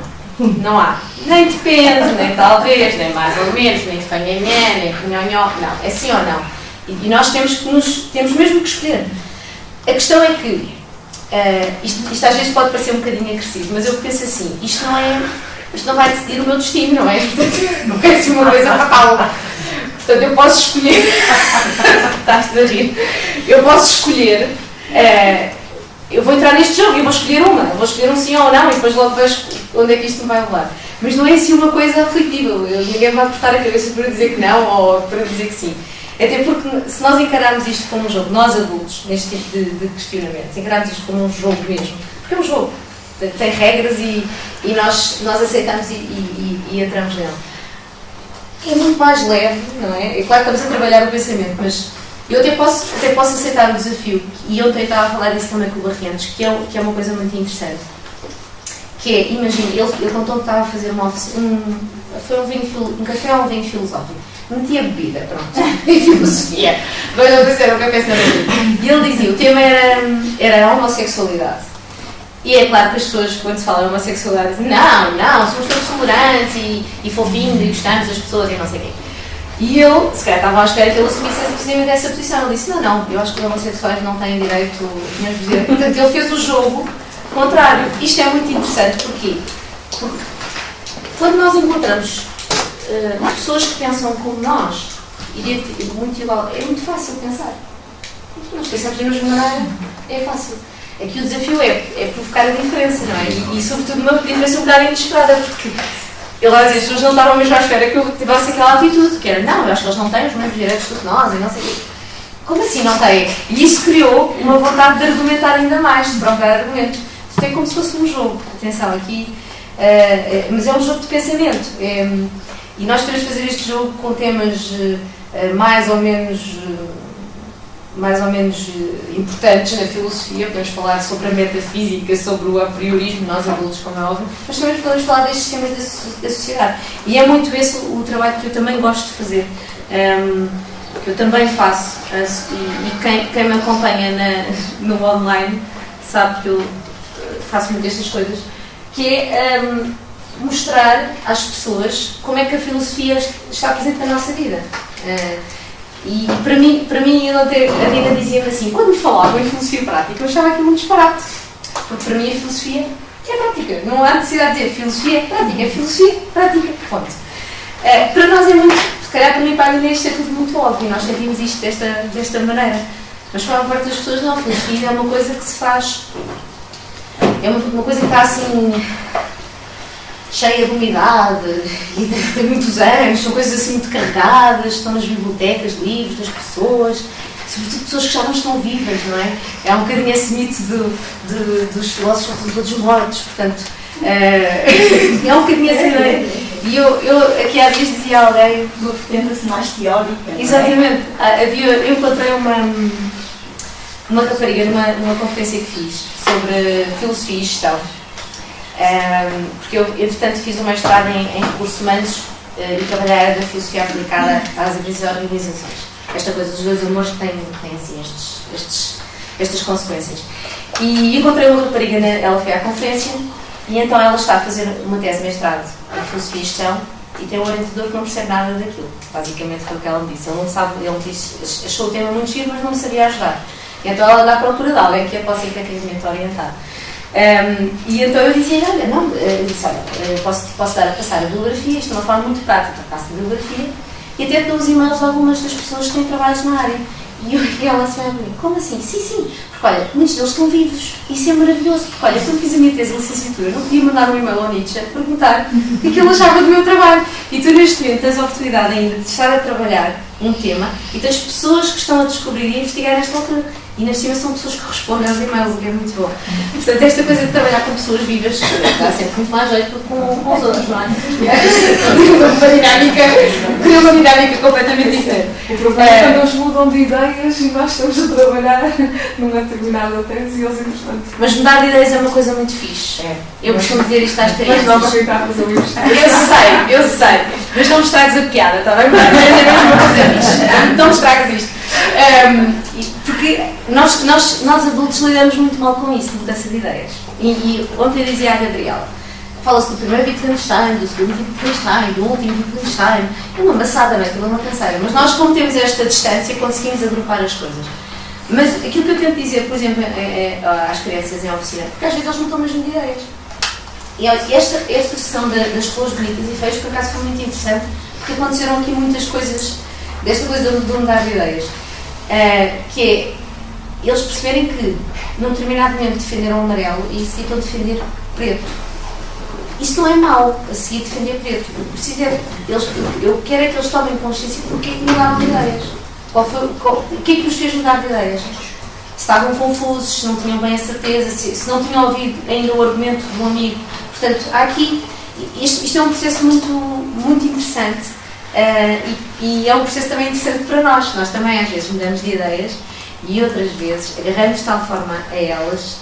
Não há. Nem depende, nem talvez, nem mais ou menos, nem fanhanhã, nem punhonhó. Não, é sim ou não. E nós temos mesmo que escolher. A questão é que, isto às vezes pode parecer um bocadinho agressivo, mas eu penso assim, isto não vai decidir o meu destino, não é? Portanto, não é assim uma coisa fatal. Portanto, eu posso escolher. Estás-te a rir. Eu posso escolher. Eu vou entrar neste jogo e vou escolher uma. Eu vou escolher um sim ou não e depois logo vejo onde é que isto me vai levar. Mas não é assim uma coisa aflitiva. Ninguém vai cortar a cabeça para dizer que não ou para dizer que sim. Até porque se nós encararmos isto como um jogo, nós adultos, neste tipo de questionamentos, encararmos isto como um jogo mesmo, porque é um jogo, tem regras e nós aceitamos e entramos nele. É muito mais leve, não é? É claro que estamos a trabalhar o pensamento, mas eu até posso aceitar o desafio, e ontem estava a falar disso também com o Barrientos, que é uma coisa muito interessante. Que é, imagina, ele contou que estava a fazer foi um café ou um vinho filosófico. Metia bebida, pronto, em filosofia. Vejam dizer o que eu penso na vida. E ele dizia, o tema era a homossexualidade. E é claro que as pessoas, quando se fala em homossexualidade, dizem, não, somos todos tolerantes e fofinhos e gostamos das pessoas e não sei o quê. E eu, se calhar estava à espera que ele assumisse precisamente essa posição. Ele disse, não, eu acho que os homossexuais não têm direito, mesmo direito. Portanto, ele fez o jogo contrário. Isto é muito interessante, porquê? Porque quando nós encontramos pessoas que pensam como nós, muito igual, é muito fácil pensar. Nós pensamos da mesma maneira, é fácil. Aqui o desafio é provocar a diferença, não é? E sobretudo uma diferença um bocado inesperada, porque ele vai dizer, as pessoas não estavam mesmo à espera que eu tivesse aquela atitude, que era, não, eu acho que eles não têm os mesmos direitos do que nós, e não sei o quê. Como assim não têm? E isso criou uma vontade de argumentar ainda mais, de procurar argumentos. Isto é como se fosse um jogo, atenção, aqui, mas é um jogo de pensamento. E nós podemos fazer este jogo com temas mais ou menos importantes na filosofia. Podemos falar sobre a metafísica, sobre o apriorismo, nós adultos, como é óbvio, mas também podemos falar destes temas da sociedade. E é muito esse o trabalho que eu também gosto de fazer, que eu também faço, e quem me acompanha no online sabe que eu faço muito destas coisas, que é mostrar às pessoas como é que a filosofia está presente na nossa vida. E para mim a Dina dizia-me assim, quando me falavam em filosofia prática, eu achava aquilo muito disparate. Porque para mim a filosofia é prática. Não há necessidade de dizer filosofia prática, é filosofia prática. Ponto. Para nós é muito, se calhar para mim, para a Dina, isto é tudo muito óbvio. Nós sentimos isto desta maneira. Mas para a parte das pessoas não, a filosofia é uma coisa que se faz. É uma coisa que está assim cheia de umidade e de muitos anos, são coisas assim muito carregadas, estão nas bibliotecas, livros das pessoas, sobretudo pessoas que já não estão vivas, não é? É um bocadinho esse mito dos filósofos que estão todos mortos, portanto, é um bocadinho assim, não é? E eu aqui há dias dizia a alguém... Uma vertente mais teórica, não é? Exatamente. Eu encontrei uma rapariga numa conferência que fiz sobre filosofia e gestão. Porque eu, entretanto, fiz um mestrado em recursos humanos e trabalhei a área da filosofia aplicada às empresas e organizações. Esta coisa dos dois amores tem assim, estas consequências. E encontrei uma rapariga, ela foi à conferência, e então ela está a fazer uma tese de mestrado em filosofia e gestão e tem um orientador que não percebe nada daquilo. Basicamente foi o que ela me disse. Ele não sabe, ele disse, achou o tema muito giro, mas não me sabia ajudar. E então ela dá à procura de alguém que a possa efetivamente orientar. E então eu dizia, olha, não, eu disse, olha, posso dar a passar a bibliografia, isto é uma forma muito prática, passo a bibliografia, e até dou os e-mails de algumas das pessoas que têm trabalhos na área. E ela se vai a mim, como assim? Sim, porque olha, muitos deles estão vivos, isso é maravilhoso, porque olha, quando fiz a minha tese de licenciatura, não podia mandar um e-mail ao Nietzsche a perguntar o que é que ele achava do meu trabalho. E tu neste momento tens a oportunidade ainda de estar a trabalhar um tema e tens pessoas que estão a descobrir e a investigar nesta altura. E na cima são pessoas que respondem aos e-mails, o que é muito bom. Portanto, esta coisa de trabalhar com pessoas vivas dá sempre muito mais jeito com os outros, não é? Cria uma dinâmica completamente diferente. O problema é quando eles mudam de ideias e nós estamos a trabalhar numa determinada tese e eles simplesmente. Mas mudar de ideias é uma coisa muito fixe. Eu costumo dizer isto às crianças. Mas não para tentar fazer o investimento. Eu sei. Mas não me estragues a piada, está bem? Mas é mesmo uma coisa fixe. Não me estragues isto. Porque nós adultos lidamos muito mal com isso, mudança de ideias. E ontem eu dizia à Gabriela, fala-se do primeiro Wittgenstein, do segundo Wittgenstein, do último Wittgenstein. É uma maçada, não é? Aquilo é uma canseira. Mas nós, como temos esta distância, conseguimos agrupar as coisas. Mas aquilo que eu tento dizer, por exemplo, às crianças em oficina, porque às vezes eles não estão mesmo de ideias. E esta sessão das flores bonitas e feias, por acaso, foi muito interessante, porque aconteceram aqui muitas coisas, desta coisa de mudar de ideias. Que é eles perceberem que, num determinado momento, defenderam o amarelo e a seguir estão a defender preto. Isso não é mau, a seguir defender preto. Eu quero é que eles tomem consciência de porque é que mudaram de ideias. O que é que os fez mudar de ideias? Se estavam confusos, se não tinham bem a certeza, se não tinham ouvido ainda o argumento de um amigo. Portanto, há aqui, isto é um processo muito, muito interessante e é um processo também interessante para nós. Nós também às vezes mudamos de ideias e outras vezes agarramos de tal forma a elas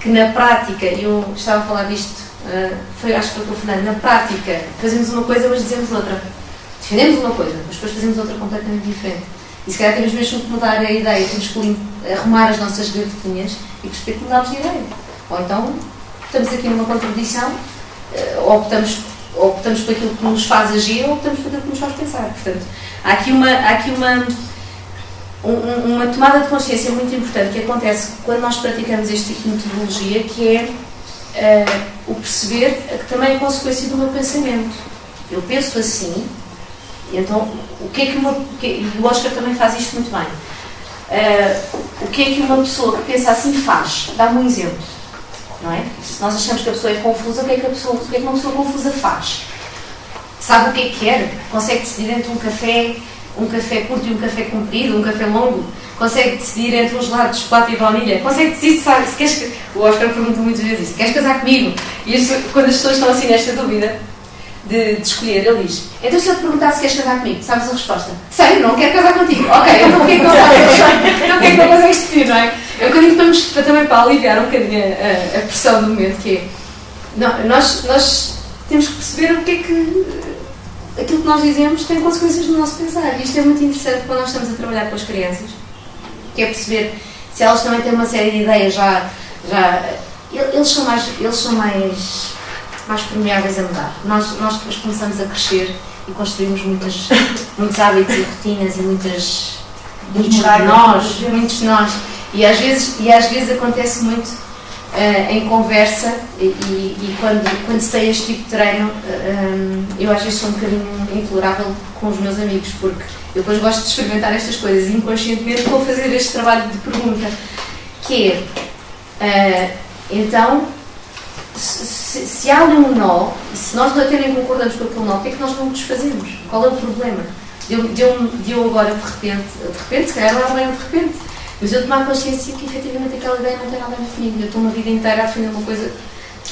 que na prática, eu estava a falar disto, acho que foi com o Fernando, na prática fazemos uma coisa mas dizemos outra. Defendemos uma coisa, mas depois fazemos outra completamente diferente. E se calhar temos mesmo que mudar a ideia, temos que arrumar as nossas gavetinhas e perceber que mudamos de ideia. Ou então estamos aqui numa contradição, optamos por aquilo que nos faz agir ou optamos por aquilo que nos faz pensar. Portanto, há aqui uma tomada de consciência muito importante que acontece quando nós praticamos este tipo de metodologia, que é o perceber que também é consequência do meu pensamento. Eu penso assim, então o Oscar também faz isto muito bem. O que é que uma pessoa que pensa assim faz? Dá-me um exemplo. Não é? Se nós achamos que a pessoa é confusa, o que é que uma pessoa confusa faz? Sabe o que é que quer? Consegue decidir entre um café curto e um café comprido, um café longo? Consegue decidir entre um gelado de chocolate e baunilha? Consegue decidir se queres... O Oscar pergunta muitas vezes isso. Queres casar comigo? E quando as pessoas estão assim nesta dúvida de escolher, ele diz: então se eu te perguntar se queres casar comigo, sabes a resposta? Sei, não quero casar contigo. Ok, então o que é que não sabes? Então o que é que não consegues decidir, não é? É um bocadinho também para aliviar um bocadinho a pressão do momento, que é... Nós temos que perceber o que é que... Aquilo que nós dizemos tem consequências no nosso pensar. E isto é muito interessante quando nós estamos a trabalhar com as crianças, que é perceber se elas também têm uma série de ideias eles são mais permeáveis a mudar. Nós depois começamos a crescer e construímos muitos hábitos e rotinas e muitos de nós. E às vezes acontece muito em conversa e quando se tem este tipo de treino, eu às vezes sou um bocadinho intolerável com os meus amigos, porque eu depois gosto de experimentar estas coisas e inconscientemente vou fazer este trabalho de pergunta, que é, então, se há ali um nó, e se nós até nem concordamos com aquele nó, o que é que nós não desfazemos? Qual é o problema? De eu agora, de repente, se calhar não é bem de repente, mas eu tomar consciência que efetivamente aquela ideia não tem nada a ver comigo. Eu estou uma vida inteira a defender uma coisa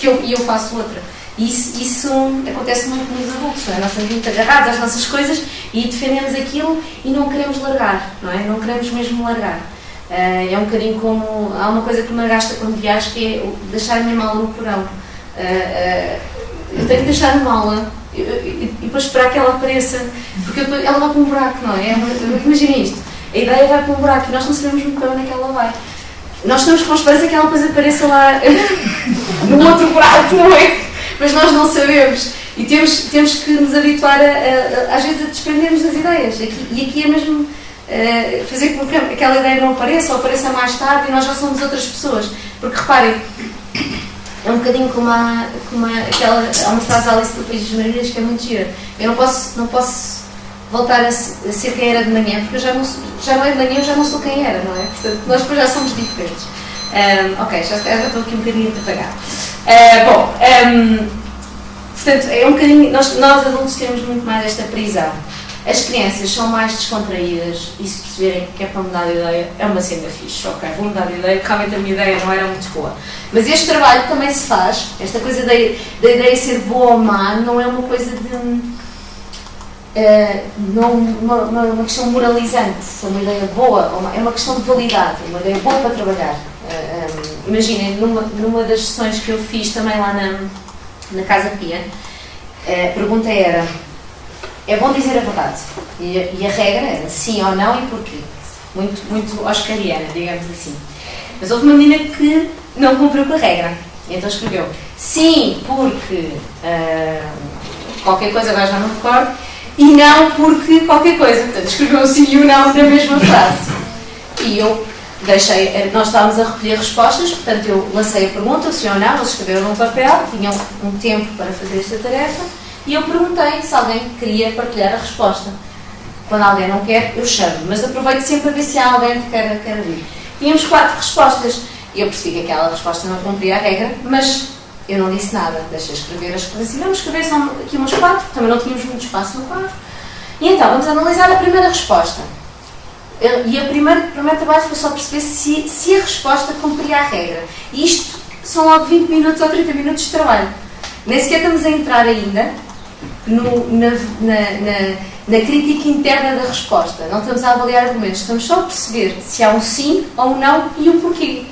e eu faço outra. E isso acontece muito nos adultos, não é? Nós estamos muito agarrados às nossas coisas e defendemos aquilo e não queremos largar, não é? Não queremos mesmo largar. É um bocadinho como... Há uma coisa que me agasta quando viajo, que é deixar a minha mala no porão. Eu tenho que deixar a mala e depois esperar que ela apareça, porque ela vai para um buraco, não é? Imaginem isto. A ideia vai para um buraco e nós não sabemos muito bem onde é que ela vai. Nós estamos com esperança que ela depois apareça lá no outro buraco, não é? Mas nós não sabemos. E temos que nos habituar às vezes a desprendermos das ideias. E aqui é mesmo fazer com que aquela ideia não apareça ou apareça mais tarde e nós já somos outras pessoas. Porque reparem, é um bocadinho como há uma frase da Alice do País das Maravilhas que é muito gira. Eu não posso voltar a ser quem era de manhã, porque eu já não é de manhã, eu já não sou quem era, não é? Portanto, nós depois já somos diferentes. Ok, já estou aqui um bocadinho a apagar. Portanto, é um bocadinho, nós adultos temos muito mais esta prisão. As crianças são mais descontraídas e se perceberem que é para mudar de ideia, é uma cena fixe. Ok, vou mudar de ideia, porque realmente a minha ideia não era muito boa. Mas este trabalho também se faz, esta coisa da ideia ser boa ou má, não é uma coisa de... não uma questão moralizante, se é uma ideia boa, é uma questão de validade, uma ideia boa para trabalhar. Imaginem, numa das sessões que eu fiz também lá na Casa Pia, a pergunta era: é bom dizer a verdade? E a regra era sim ou não e porquê? Muito oscariana, digamos assim. Mas houve uma menina que não cumpriu com a regra. E então escreveu sim porque qualquer coisa, agora já não me recordo, e não porque qualquer coisa. Portanto, escreveu o sim e o não na mesma frase. E eu deixei, nós estávamos a recolher respostas, portanto eu lancei a pergunta, sim ou não, eles escreveram num papel, tinham um tempo para fazer esta tarefa, e eu perguntei se alguém queria partilhar a resposta. Quando alguém não quer, eu chamo, mas aproveito sempre a ver se há alguém que quer vir. Tínhamos 4 respostas, e eu percebi que aquela resposta não cumpria a regra, mas eu não disse nada, deixei escrever as coisas, e vamos escrever só aqui umas 4, também não tínhamos muito espaço no quadro. E então, vamos analisar a primeira resposta. E o primeiro trabalho foi só perceber se a resposta cumpria a regra. E isto são logo 20 minutos ou 30 minutos de trabalho. Nem sequer estamos a entrar ainda na crítica interna da resposta. Não estamos a avaliar argumentos, estamos só a perceber se há um sim ou um não e o porquê.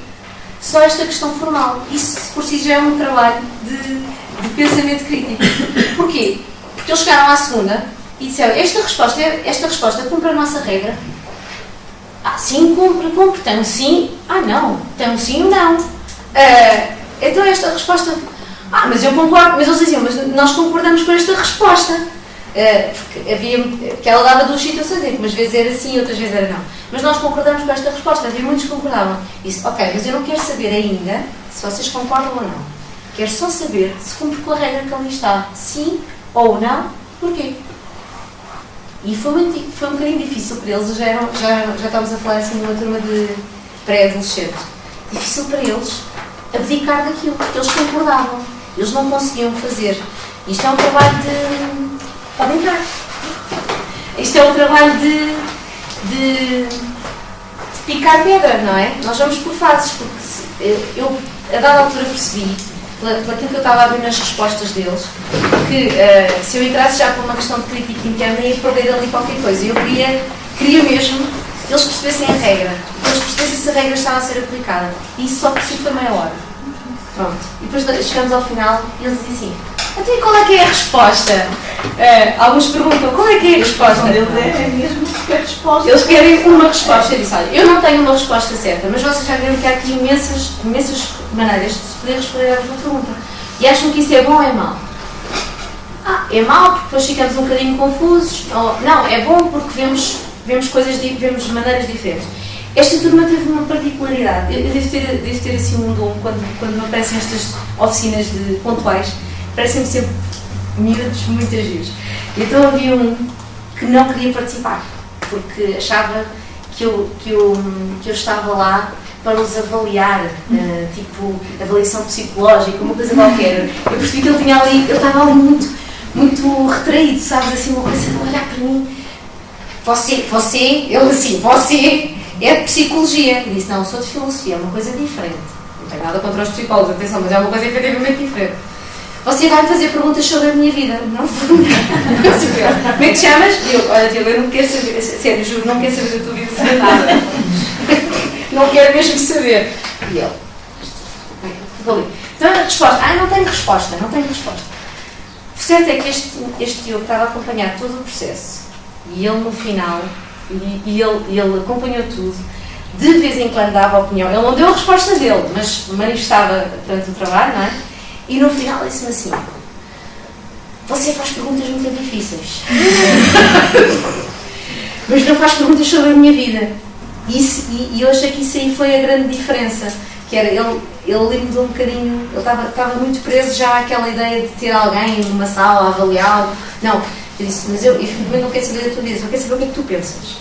Só esta questão formal. Isso por si já é um trabalho de pensamento crítico. Porquê? Porque eles chegaram à segunda e disseram: esta resposta cumpre a nossa regra? Sim, cumpre. Tem um sim? Não. Tem um sim ou não? Então esta resposta... mas eu concordo. Mas eles diziam: mas nós concordamos com esta resposta. Porque ela dava 2 situações, em que umas vezes era sim, outras vezes era não. Mas nós concordamos com esta resposta. Havia muitos que concordavam. Disse: ok, mas eu não quero saber ainda se vocês concordam ou não. Quero só saber se cumpre com a regra que ali está. Sim ou não, porquê? E foi um bocadinho difícil para eles. Já estávamos a falar assim de uma turma de pré-adolescentes. Difícil para eles abdicar daquilo, porque eles concordavam. Eles não conseguiam fazer. Isto é um trabalho de... Podem entrar. Isto é um trabalho de picar pedra, não é? Nós vamos por fases, porque eu a dada altura percebi, pelaquilo que eu estava a ver nas respostas deles, que se eu entrasse já por uma questão de crítica interna ia perder ali qualquer coisa. Eu queria mesmo que eles percebessem a regra, que eles percebessem se a regra estava a ser aplicada. E isso só preciso foi meia hora. Pronto. E depois chegamos ao final e eles dizem assim: então qual é que é a resposta? Alguns perguntam: qual é que é a resposta? Eles é mesmo que a resposta. Eles querem uma resposta. Eu disse: olha, eu não tenho uma resposta certa, mas vocês já viram que há aqui imensas maneiras de se poder responder a uma pergunta. E acham que isso é bom ou é mau? É mau porque depois ficamos um bocadinho confusos. Ou, não, é bom porque vemos vemos maneiras diferentes. Esta turma teve uma particularidade. Eu devo ter assim um dom quando me aparecem estas oficinas pontuais. Parecem-me sempre miúdos muito giros. Então havia um que não queria participar, porque achava que eu estava lá para os avaliar, tipo avaliação psicológica, uma coisa qualquer. Eu percebi que ele estava ali muito retraído, sabes, assim, uma coisa a olhar para mim. Ele assim, você é de psicologia. Eu disse: não, eu sou de filosofia, é uma coisa diferente. Não tenho nada contra os psicólogos, atenção, mas é uma coisa efetivamente diferente. Você vai fazer perguntas sobre a minha vida. Não. Como é que te chamas? Olha, eu não quero saber, sério, juro, não quero saber da tua vida, saber nada. Não quero mesmo saber. E ele: então a resposta: não tenho resposta. O certo é que este Diogo estava a acompanhar todo o processo. E ele no final, ele acompanhou tudo. De vez em quando dava a opinião. Ele não deu a resposta dele, mas manifestava durante o trabalho, não é? E no final disse-me assim: você faz perguntas muito difíceis. Mas não faz perguntas sobre a minha vida. E eu achei que isso aí foi a grande diferença. Que era, ele mudou um bocadinho, ele estava muito preso já àquela ideia de ter alguém numa sala a avaliá-lo. Não, eu disse: mas eu não quero saber da tua vida, só quero saber o que é que tu pensas.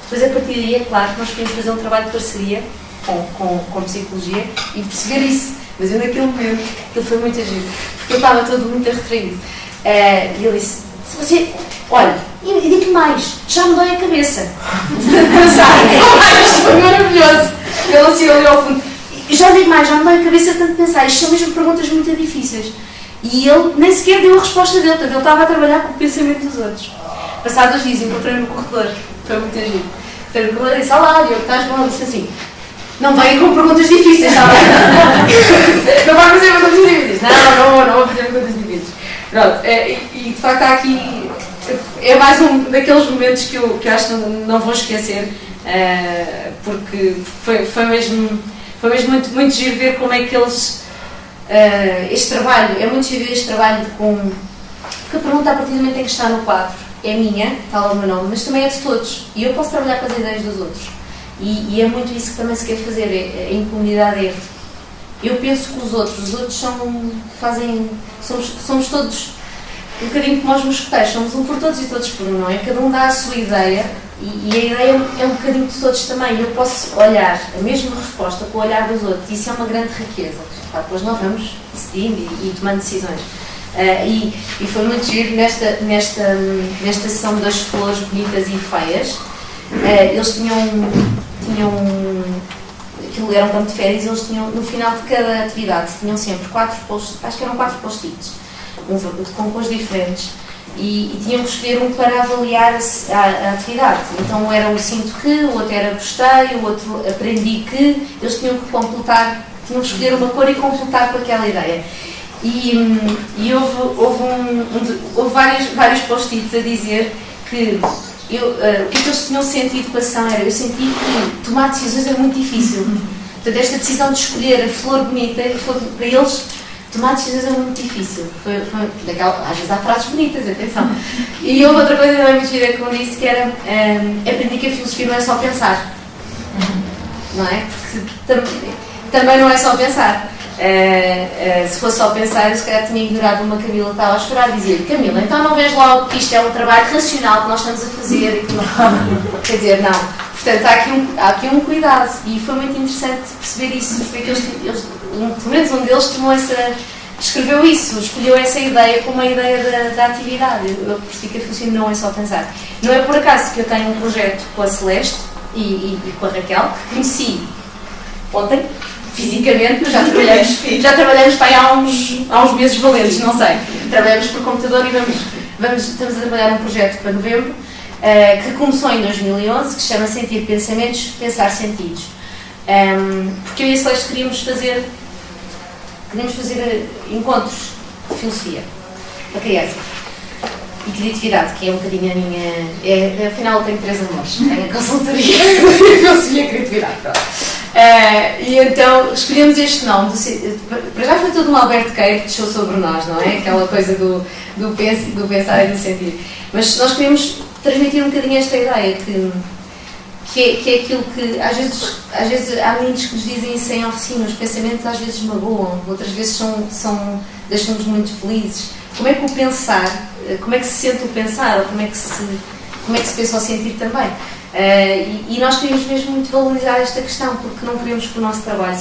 Depois, a partir daí, é claro que nós podemos fazer um trabalho de parceria com psicologia e perceber isso. Mas eu naquele momento, aquilo foi muito giro, porque eu estava todo muito retraído. E ele disse: se você, olha, e digo mais, já me dói a cabeça. Isto foi maravilhoso. Ele assim olhou ao fundo: e já digo mais, já me dói a cabeça tanto pensar, isto são mesmo perguntas muito difíceis. E ele nem sequer deu a resposta dele, portanto ele estava a trabalhar com o pensamento dos outros. Passados 2 dias, encontrei-me no corredor. Foi muito giro. Encontrei no corredor e disse: olá, Diogo, estás bom? Disse assim: não venha com perguntas difíceis, está bem? Não vai fazer perguntas difíceis. Não vou fazer perguntas difíceis. Pronto, e de facto há aqui. É mais um daqueles momentos que eu acho que não vou esquecer, porque foi mesmo muito giro ver como é que eles. Este trabalho, é muito giro ver este trabalho porque a pergunta a partir do momento em que está no quadro é minha, tal é o meu nome, mas também é de todos. E eu posso trabalhar com as ideias dos outros. E é muito isso que também se quer fazer, em comunidade é. Eu penso que os outros somos todos um bocadinho como os mosqueteiros, somos um por todos e todos por um, não é? Cada um dá a sua ideia e a ideia é um bocadinho de todos também. Eu posso olhar a mesma resposta com o olhar dos outros e isso é uma grande riqueza. Claro, depois nós vamos decidindo e tomando decisões. E foi muito giro nesta sessão das flores bonitas e feias. Eles tinham aquilo era um campo de férias, eles tinham, no final de cada atividade, tinham sempre 4 post-its, com cores diferentes, e tinham que escolher um para avaliar a atividade. Então era o sinto que, o outro era gostei, o outro aprendi que, eles tinham que completar, tinham que escolher uma cor e completar com aquela ideia. E houve vários post-its a dizer que o que eles tinham sentido com a ação era, eu senti que tomar decisões é muito difícil. Portanto, esta decisão de escolher a flor bonita, para eles, tomar decisões é muito difícil. Às vezes há frases bonitas, atenção. E houve outra coisa também muito gira que eu disse, que era aprendi que a filosofia não é só pensar. Não é? Porque também não é só pensar. Se fosse só pensar, eu se calhar tinha ignorado uma Camila que estava a chorar e dizia-lhe: Camila, então não vês logo que isto é um trabalho racional que nós estamos a fazer e que não... Quer dizer, não. Portanto, há aqui um cuidado e foi muito interessante perceber isso. Foi que eles, pelo menos um deles escreveu isso, escolheu essa ideia como a ideia da atividade. Eu percebi que a filosofia não é só pensar. Não é por acaso que eu tenho um projeto com a Celeste e com a Raquel, que conheci ontem, fisicamente, mas já trabalhamos para aí há uns meses valentes, não sei. Trabalhamos por computador e estamos a trabalhar um projeto para novembro, que começou em 2011, que se chama Sentir Pensamentos, Pensar Sentidos. Porque eu e a Celeste queríamos fazer encontros de filosofia para crianças e criatividade, que é um bocadinho a minha... afinal eu tenho 3 amores, a consultoria, filosofia e criatividade, pronto. E então escolhemos este nome, para já foi todo um Alberto Queiro que deixou sobre nós, não é? Aquela coisa do pensar e do sentir. Mas nós queremos transmitir um bocadinho esta ideia que é aquilo que às vezes há meninos que nos dizem isso em oficina, os pensamentos às vezes magoam, outras vezes deixam-nos muito felizes. Como é que o pensar, como é que se sente o pensar, ou como é que se pensa o sentir também? E nós queremos mesmo muito valorizar esta questão, porque não queremos que o nosso trabalho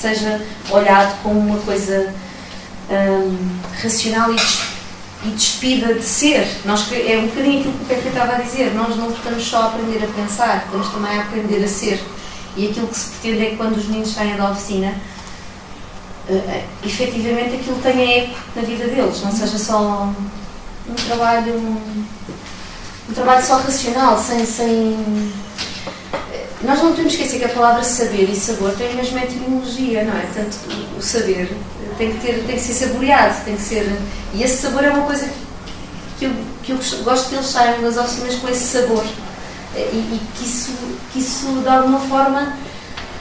seja olhado como uma coisa racional e despida de ser. É um bocadinho aquilo que o Pepe estava a dizer, nós não estamos só a aprender a pensar, estamos também a aprender a ser. E aquilo que se pretende é que quando os meninos saem da oficina, efetivamente aquilo tenha eco na vida deles, não seja só um trabalho só racional, sem... Nós não podemos esquecer que a palavra saber e sabor tem a mesma etimologia, não é? Portanto, o saber tem que ser saboreado, tem que ser... E esse sabor é uma coisa que eu gosto que eles saiam das oficinas com esse sabor. E que isso de alguma forma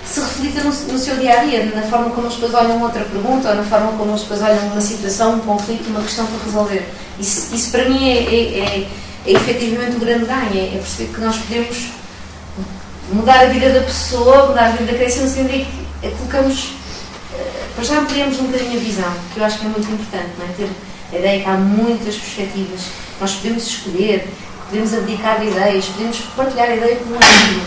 se reflita no seu dia-a-dia, na forma como eles depois olham outra pergunta, ou na forma como eles depois olham uma situação, um conflito, uma questão para resolver. Isso para mim é efetivamente o grande ganho, é perceber que nós podemos mudar a vida da pessoa, mudar a vida da criança, no sentido em que colocamos, para já ampliamos um bocadinho a visão, que eu acho que é muito importante, não é? Ter a ideia que há muitas perspectivas, nós podemos escolher, podemos abdicar de ideias, podemos partilhar a ideia com um amigo,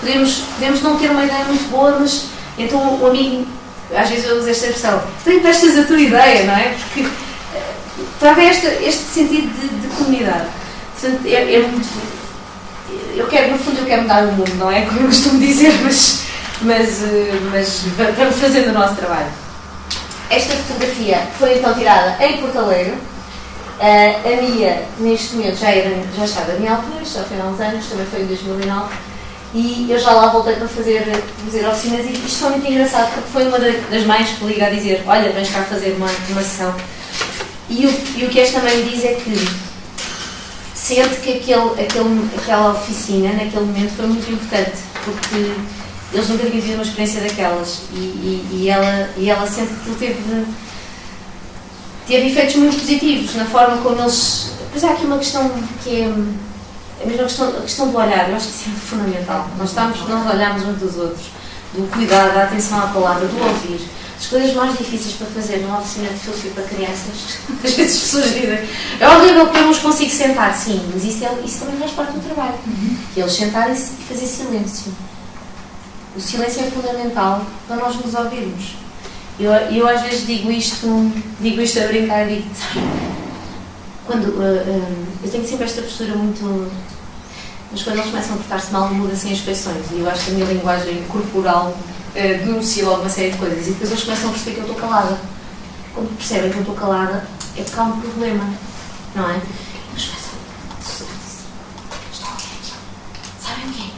podemos não ter uma ideia muito boa, mas então o amigo, às vezes eu uso esta expressão, tu emprestas a tua ideia, não é? Porque traga este sentido de comunidade. Portanto, é muito... no fundo eu quero mudar o mundo, não é? Como eu costumo dizer, mas vamos fazendo o nosso trabalho. Esta fotografia foi então tirada em Porto Alegre A Mia, neste momento, já está da minha altura, já foi há uns anos, também foi em 2009, e eu já lá voltei para fazer oficinas, e isto foi muito engraçado, porque foi uma das mães que liga a dizer: olha, vens cá fazer uma sessão. E o que esta mãe diz é que sente que aquela oficina, naquele momento, foi muito importante, porque eles nunca tinham tido uma experiência daquelas, e ela sente que aquilo teve efeitos muito positivos na forma como eles... Pois há aqui uma questão que é a mesma questão do olhar. Eu acho que isso é fundamental. Nós olhamos uns dos outros, do cuidado, da atenção à palavra, do ouvir. As coisas mais difíceis para fazer numa oficina de filosofia para crianças, às vezes as pessoas dizem: é horrível porque eu não os consigo sentar. Sim, mas isso também faz parte do trabalho. Que é eles sentarem-se e fazer silêncio. O silêncio é fundamental para nós nos ouvirmos. Eu às vezes digo isto a brincar e digo: eu tenho sempre esta postura muito... Mas quando eles começam a portar-se mal, mudam-se as feições. E eu acho que a minha linguagem corporal denuncia logo uma série de coisas. E depois eles começam a perceber que eu estou calada. Quando percebem que eu estou calada, é porque há um problema, não é? Eles começam: está ok aqui. Sabem o quê?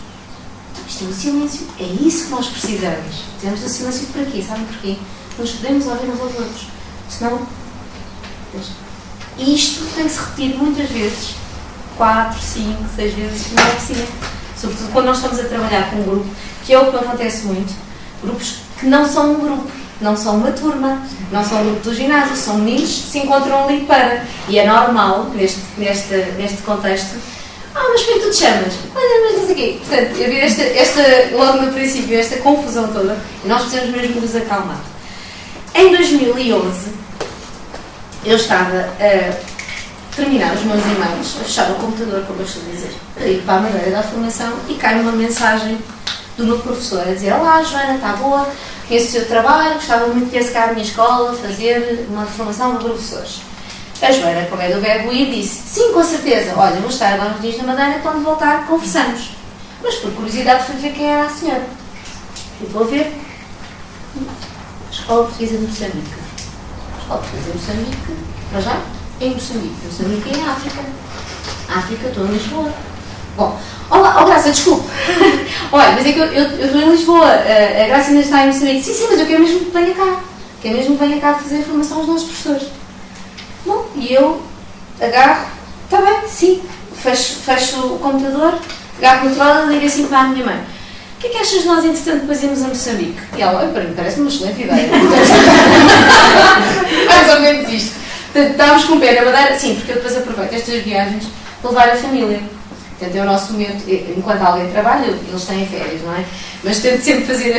Isto é o silêncio. É isso que nós precisamos. Precisamos do silêncio para quê? Sabem porquê? Nós podemos ouvir uns aos outros. Senão... E isto tem que se repetir muitas vezes. 4, 5, 6 vezes na oficina. Sobretudo quando nós estamos a trabalhar com um grupo, que é o que acontece muito. Grupos que não são um grupo, não são uma turma, não são um grupo do ginásio, são meninos que se encontram ali para. E é normal, neste contexto: mas como é que tu te chamas? Olha, mas não sei o quê. Portanto, havia logo no princípio, esta confusão toda, e nós precisamos mesmo nos acalmar. Em 2011, eu estava a terminar os meus e-mails, a fechar o computador, como eu estou a dizer, a ir para a madeira da formação, e cai uma mensagem do meu professor a dizer: olá, Joana, está boa, conheço o seu trabalho, gostava muito de ter-se cá à minha escola, fazer uma formação de professores. A Joana, como é do verbo ir, disse: sim, com certeza, olha, vou estar lá uns dias na Madeira, quando voltar conversamos. Mas por curiosidade fui ver quem era a senhora. E vou ver. Escola Portuguesa de Moçambique. Escola Portuguesa de Moçambique, para já, é em Moçambique. Moçambique é em África. África, estou em Lisboa. Bom, olá, Graça, desculpe. Olha, mas é que eu estou em Lisboa, a Graça ainda está em Moçambique. Sim, mas eu quero mesmo que venha cá. Quero mesmo que venha cá fazer a formação aos nossos professores. Bom, e eu agarro, está bem, sim, fecho o computador, agarro o controle e digo assim para a minha mãe: o que é que achas de nós, entretanto, depois irmos a Moçambique? E ela: para mim parece uma excelente ideia. Mais ou menos isto. Portanto, estávamos com o pé na Madeira, sim, porque eu depois aproveito estas viagens para levar a família. Portanto, é o nosso momento, enquanto alguém trabalha, eles têm férias, não é? Mas tento sempre fazer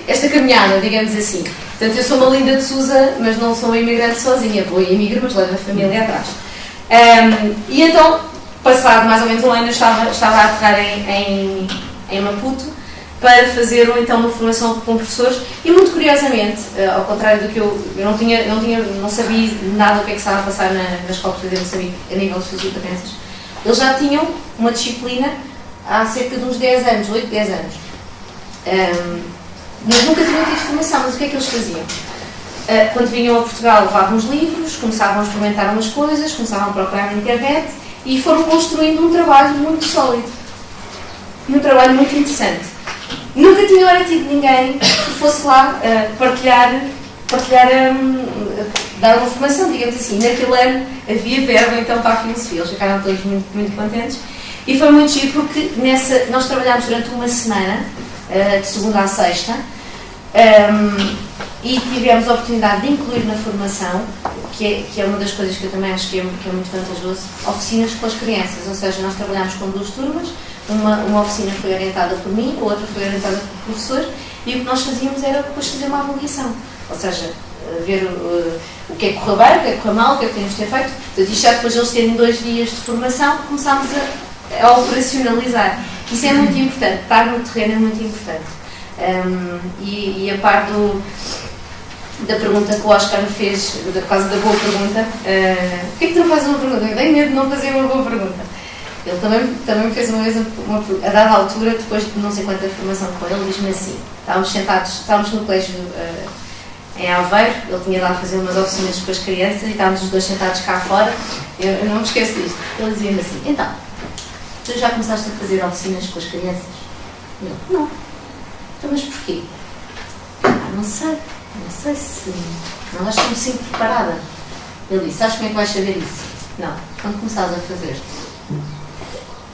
esta caminhada, digamos assim. Portanto, eu sou uma Linda de Sousa, mas não sou uma imigrante sozinha. Vou e emigro, mas levo a família atrás. E então, passado mais ou menos um ano, eu estava a aterrar em Maputo para fazer então uma formação com professores, e muito curiosamente, ao contrário do que eu não sabia nada do que é que estava a passar na Escola Portuguesa de Moçambique a nível de filosofia para crianças. Eles já tinham uma disciplina há cerca de uns 10 anos, 8, 10 anos. Mas nunca tinham tido formação. Mas o que é que eles faziam? Quando vinham a Portugal, levavam os livros, começavam a experimentar umas coisas, começavam a procurar na internet e foram construindo um trabalho muito sólido. Um trabalho muito interessante. Nunca tinham tido ninguém que fosse lá dar uma formação, digamos assim. Naquele ano havia verba então para a filosofia. Eles ficaram todos muito, muito contentes. E foi muito giro porque nós trabalhámos durante uma semana, de segunda à sexta, e tivemos a oportunidade de incluir na formação, que é uma das coisas que eu também acho que é muito vantajoso, oficinas com as crianças. Ou seja, nós trabalhámos com 2 turmas, uma oficina foi orientada por mim, a outra foi orientada por professor, e o que nós fazíamos era depois fazer uma avaliação. Ou seja, ver o que é que correu bem, o que é que correu mal, o que é que temos de ter feito. Portanto, isto já depois de eles terem 2 dias de formação, começámos a operacionalizar. Isso é muito importante, estar no terreno é muito importante. E a par da pergunta que o Oscar me fez, por causa da boa pergunta, porquê é que tu não fazes uma pergunta? Eu tenho medo de não fazer uma boa pergunta. Ele também me fez uma vez, a dada altura, depois de não sei quanta formação com ele, diz-me assim: estávamos no colégio em Aveiro, ele tinha lá a fazer umas oficinas com as crianças e estávamos os dois sentados cá fora. Eu não me esqueço disto. Ele dizia-me assim: então, tu já começaste a fazer oficinas com as crianças? Eu: não. Então, mas porquê? Não sei se não acho que me sinto preparada. Ele disse: sabes como é que vais saber isso? Não, quando começares a fazer.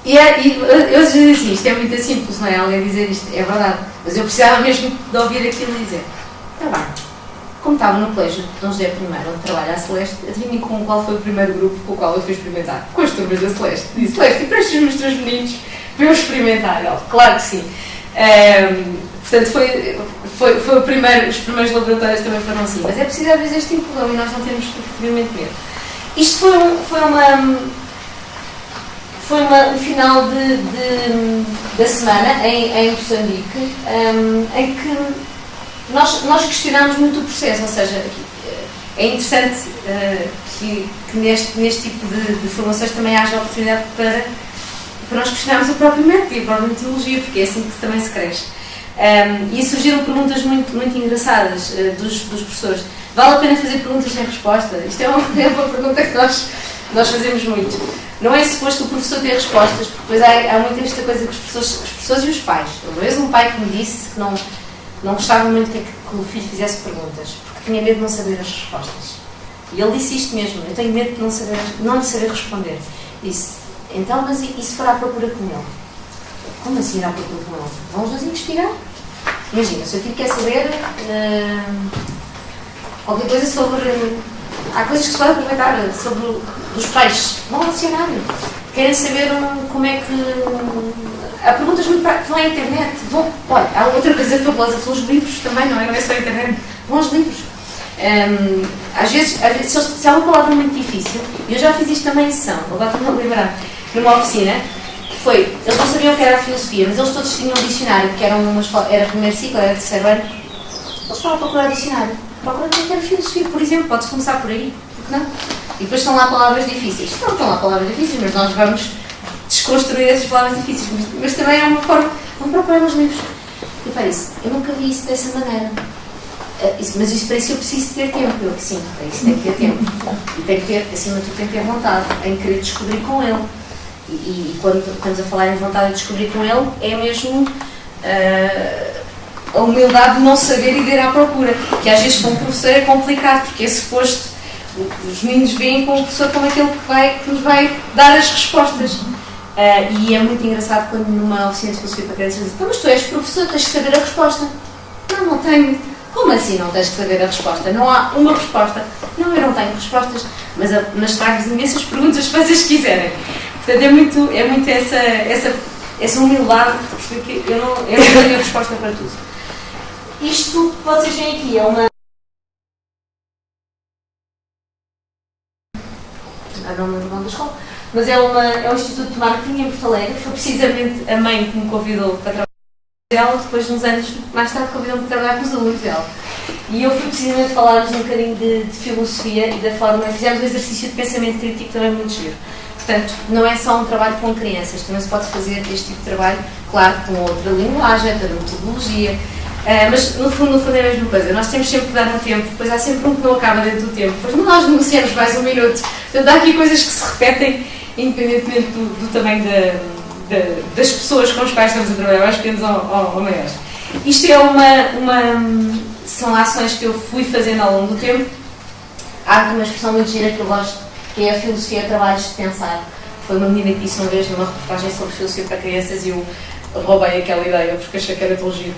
E eu digo assim, isto é muito simples, não é? Alguém dizer isto, é verdade. Mas eu precisava mesmo de ouvir aquilo e dizer: está bem. Como estava no colégio de Dom José I, onde trabalha a Celeste, adivinhem qual foi o primeiro grupo com o qual eu fui experimentar? Com as turmas da Celeste. Disse: Celeste, emprestas-me os teus meninos para eu experimentar? Ele: claro que sim. Portanto, foi os primeiros laboratórios também foram assim. Mas é preciso às vezes este empurrão e nós não temos efetivamente medo. Isto foi um final da semana em Moçambique, em que nós questionámos muito o processo, ou seja, é interessante que neste tipo de formações também haja oportunidade para nós questionarmos o próprio método e a própria metodologia, porque é assim que também se cresce. E surgiram perguntas muito engraçadas dos professores. Vale a pena fazer perguntas sem resposta? Isto é uma pergunta que nós fazemos muito. Não é suposto o professor ter respostas, porque depois há muito esta coisa que os professores e os pais. Uma vez um pai que me disse que não gostava muito que o filho fizesse perguntas, porque tinha medo de não saber as respostas. E ele disse isto mesmo: eu tenho medo de não lhe saber responder. Disse: então, mas e se for à procura com ele? Como assim ir à procura com ele? Vamos dois investigar. Imagina, o seu filho quer saber qualquer coisa sobre... Há coisas que se podem aproveitar sobre os peixes. Vão ao dicionário. Querem saber como é que... Há perguntas muito práticas. Vão à internet. Olha, há outra coisa fabulosa, são os livros também, não é só a internet. Vão aos livros. Às vezes se há uma palavra muito difícil, e eu já fiz isto também em sessão, agora estou-me a lembrar, numa oficina, que foi, eles não sabiam o que era a filosofia, mas eles todos tinham um dicionário, porque era primeiro ciclo, era terceiro ano, eles estavam a procurar dicionário. Procurando o que era filosofia, por exemplo, pode-se começar por aí, porque não? E depois estão lá palavras difíceis. Não estão lá palavras difíceis, mas nós vamos desconstruir essas palavras difíceis. Mas também é uma forma, vamos procurar nos livros. E para isso, eu nunca vi isso dessa maneira. Mas isso para isso eu preciso ter tempo. Eu sim, para isso tem que ter tempo. E tem que ter, acima de tudo, tem que ter vontade em querer descobrir com ele. E quando estamos a falar em vontade de descobrir com ele, é mesmo a humildade de não saber e de ir à procura. Que às vezes com o professor é complicado, porque é suposto, os meninos veem com o professor como aquele que nos vai dar as respostas. E é muito engraçado quando numa oficina de filosofia para crianças dizem: mas tu és professor, tens que saber a resposta. Não tenho. Como assim não tens que saber a resposta? Não há uma resposta. Não, eu não tenho respostas, mas trago-vos imensas perguntas se vocês quiserem. Portanto, é muito essa humildade, porque eu não tenho a resposta para tudo. Isto que vocês veem aqui é uma... não me lembro o nome da escola, mas é um instituto de marketing em Porto Alegre. Foi precisamente a mãe que me convidou para trabalhar dela, depois uns anos mais tarde convidou-me para trabalhar com os alunos dela. E eu fui precisamente falar-lhes um bocadinho de filosofia e da forma, fizemos um exercício de pensamento crítico também muito giro. Portanto, não é só um trabalho com crianças, também se pode fazer este tipo de trabalho, claro, com outra linguagem, outra metodologia, mas no fundo é a mesma coisa. Nós temos sempre que dar um tempo, depois há sempre um que não acaba dentro do tempo, depois nós negociamos mais um minuto. Portanto, há aqui coisas que se repetem, independentemente do tamanho das pessoas com as quais estamos a trabalhar, mais pequenos ou maiores. Isto é são ações que eu fui fazendo ao longo do tempo. Há aqui uma expressão muito gira que eu gosto, que é a filosofia trabalhos de pensar. Foi uma menina que disse uma vez numa reportagem sobre filosofia para crianças e eu roubei aquela ideia porque achei que era tão giro.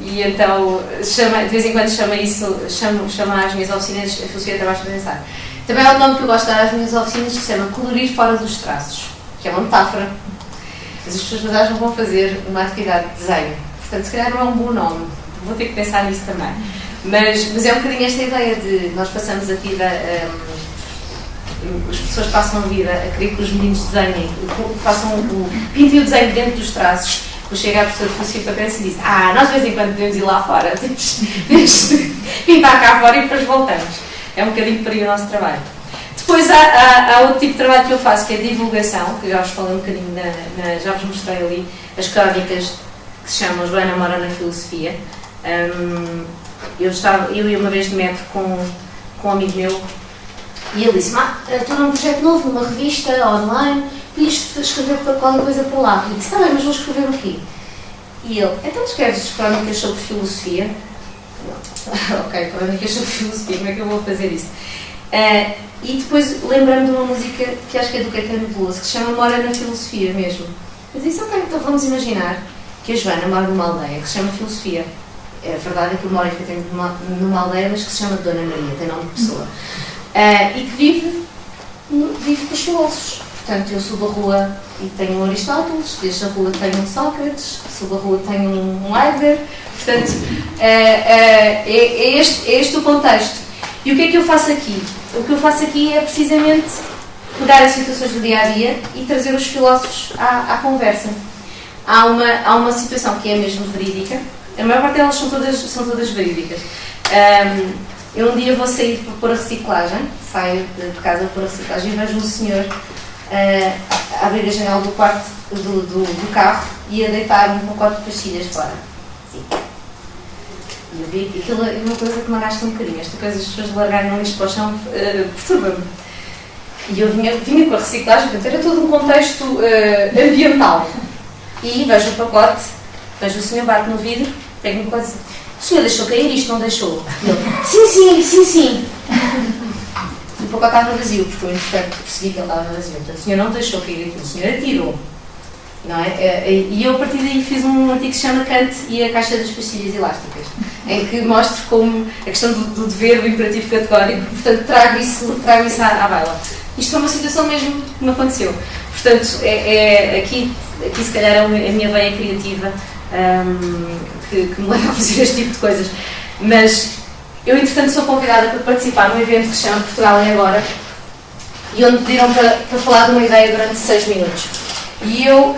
E então, de vez em quando chama às minhas oficinas a filosofia trabalhos de pensar. Também há um nome que eu gosto de dar às minhas oficinas que se chama colorir fora dos traços, que é uma metáfora. Mas as pessoas não vão fazer uma atividade de desenho. Portanto, se calhar não é um bom nome. Vou ter que pensar nisso também. Mas é um bocadinho esta ideia de nós passamos a vida, as pessoas passam a vida a querer que os meninos desenhem, pintem o desenho dentro dos traços. Depois chega a professora de filosofia para criança e diz: nós de vez em quando podemos ir lá fora, temos de pintar cá fora e depois voltamos. É um bocadinho para ir o nosso trabalho. Depois há outro tipo de trabalho que eu faço, que é divulgação, que já vos falei um bocadinho, já vos mostrei ali as crónicas que se chamam Joana Mora na Filosofia. Eu ia uma vez de metro com um amigo meu e ele disse: estou num projeto novo, numa revista online, podias escrever qualquer coisa para lá. Eu disse: está bem, mas vou escrever o quê? E ele: então escreves crónicas sobre filosofia? Ok, crónicas sobre filosofia, como é que eu vou fazer isso? E depois lembrei-me de uma música que acho que é do Caetano Veloso, que se chama Mora na Filosofia mesmo. Eu disse: ok, então vamos imaginar que a Joana mora numa aldeia que se chama Filosofia. É verdade que mora efetivamente numa aldeia, mas que se chama Dona Maria, tem nome de pessoa. E que vive com os filósofos. Portanto, eu subo a rua e tenho um Aristóteles, desço a rua tenho um Sócrates, subo a rua tenho um Heidegger. Portanto, é este o contexto. E o que é que eu faço aqui? O que eu faço aqui é precisamente pegar as situações do dia-a-dia e trazer os filósofos à conversa. Há uma situação que é mesmo verídica. A maior parte delas são todas verídicas. Eu um dia vou sair para pôr a reciclagem, saio de casa para pôr a reciclagem e vejo um senhor abrir a janela do quarto do carro e a deitar um pacote de pastilhas fora. Sim. E eu vi que aquilo é uma coisa que me arrasta um bocadinho. Esta coisa das pessoas largarem um lixo para o chão perturba-me. E eu vinha com a reciclagem, portanto era todo um contexto ambiental. E vejo o pacote, vejo o senhor bate no vidro, pega-me e diz: o senhor deixou cair isto, não deixou? E ele: sim. E o pacote estava vazio, porque eu entretanto percebi que ele estava vazio. Portanto, o senhor não deixou cair aquilo, o senhor atirou. Não é? E eu a partir daí fiz um artigo que se chama Kant e a Caixa das Pastilhas Elásticas, em que mostro como a questão do dever, do imperativo categórico, portanto trago isso à baila. Isto foi uma situação mesmo que me aconteceu. Portanto, aqui se calhar é a minha veia criativa que me leva a fazer este tipo de coisas. Mas eu, entretanto, sou convidada para participar num evento que se chama Portugal é Agora, e onde me pediram para falar de uma ideia durante 6 minutos. E eu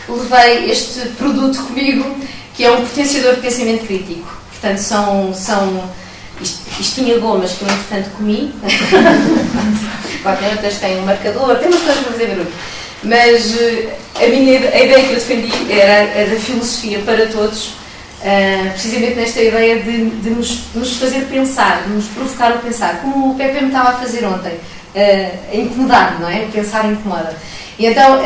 levei este produto comigo, que é um potenciador de pensamento crítico. Portanto, isto tinha gomas que eu, entretanto, comi. Tem outras que têm um marcador, tem umas coisas para fazer barulho. Mas a ideia que eu defendi era a da filosofia para todos, precisamente nesta ideia de nos fazer pensar, de nos provocar a pensar, como o Pepe me estava a fazer ontem, a incomodar, não é? Pensar incomoda. E então,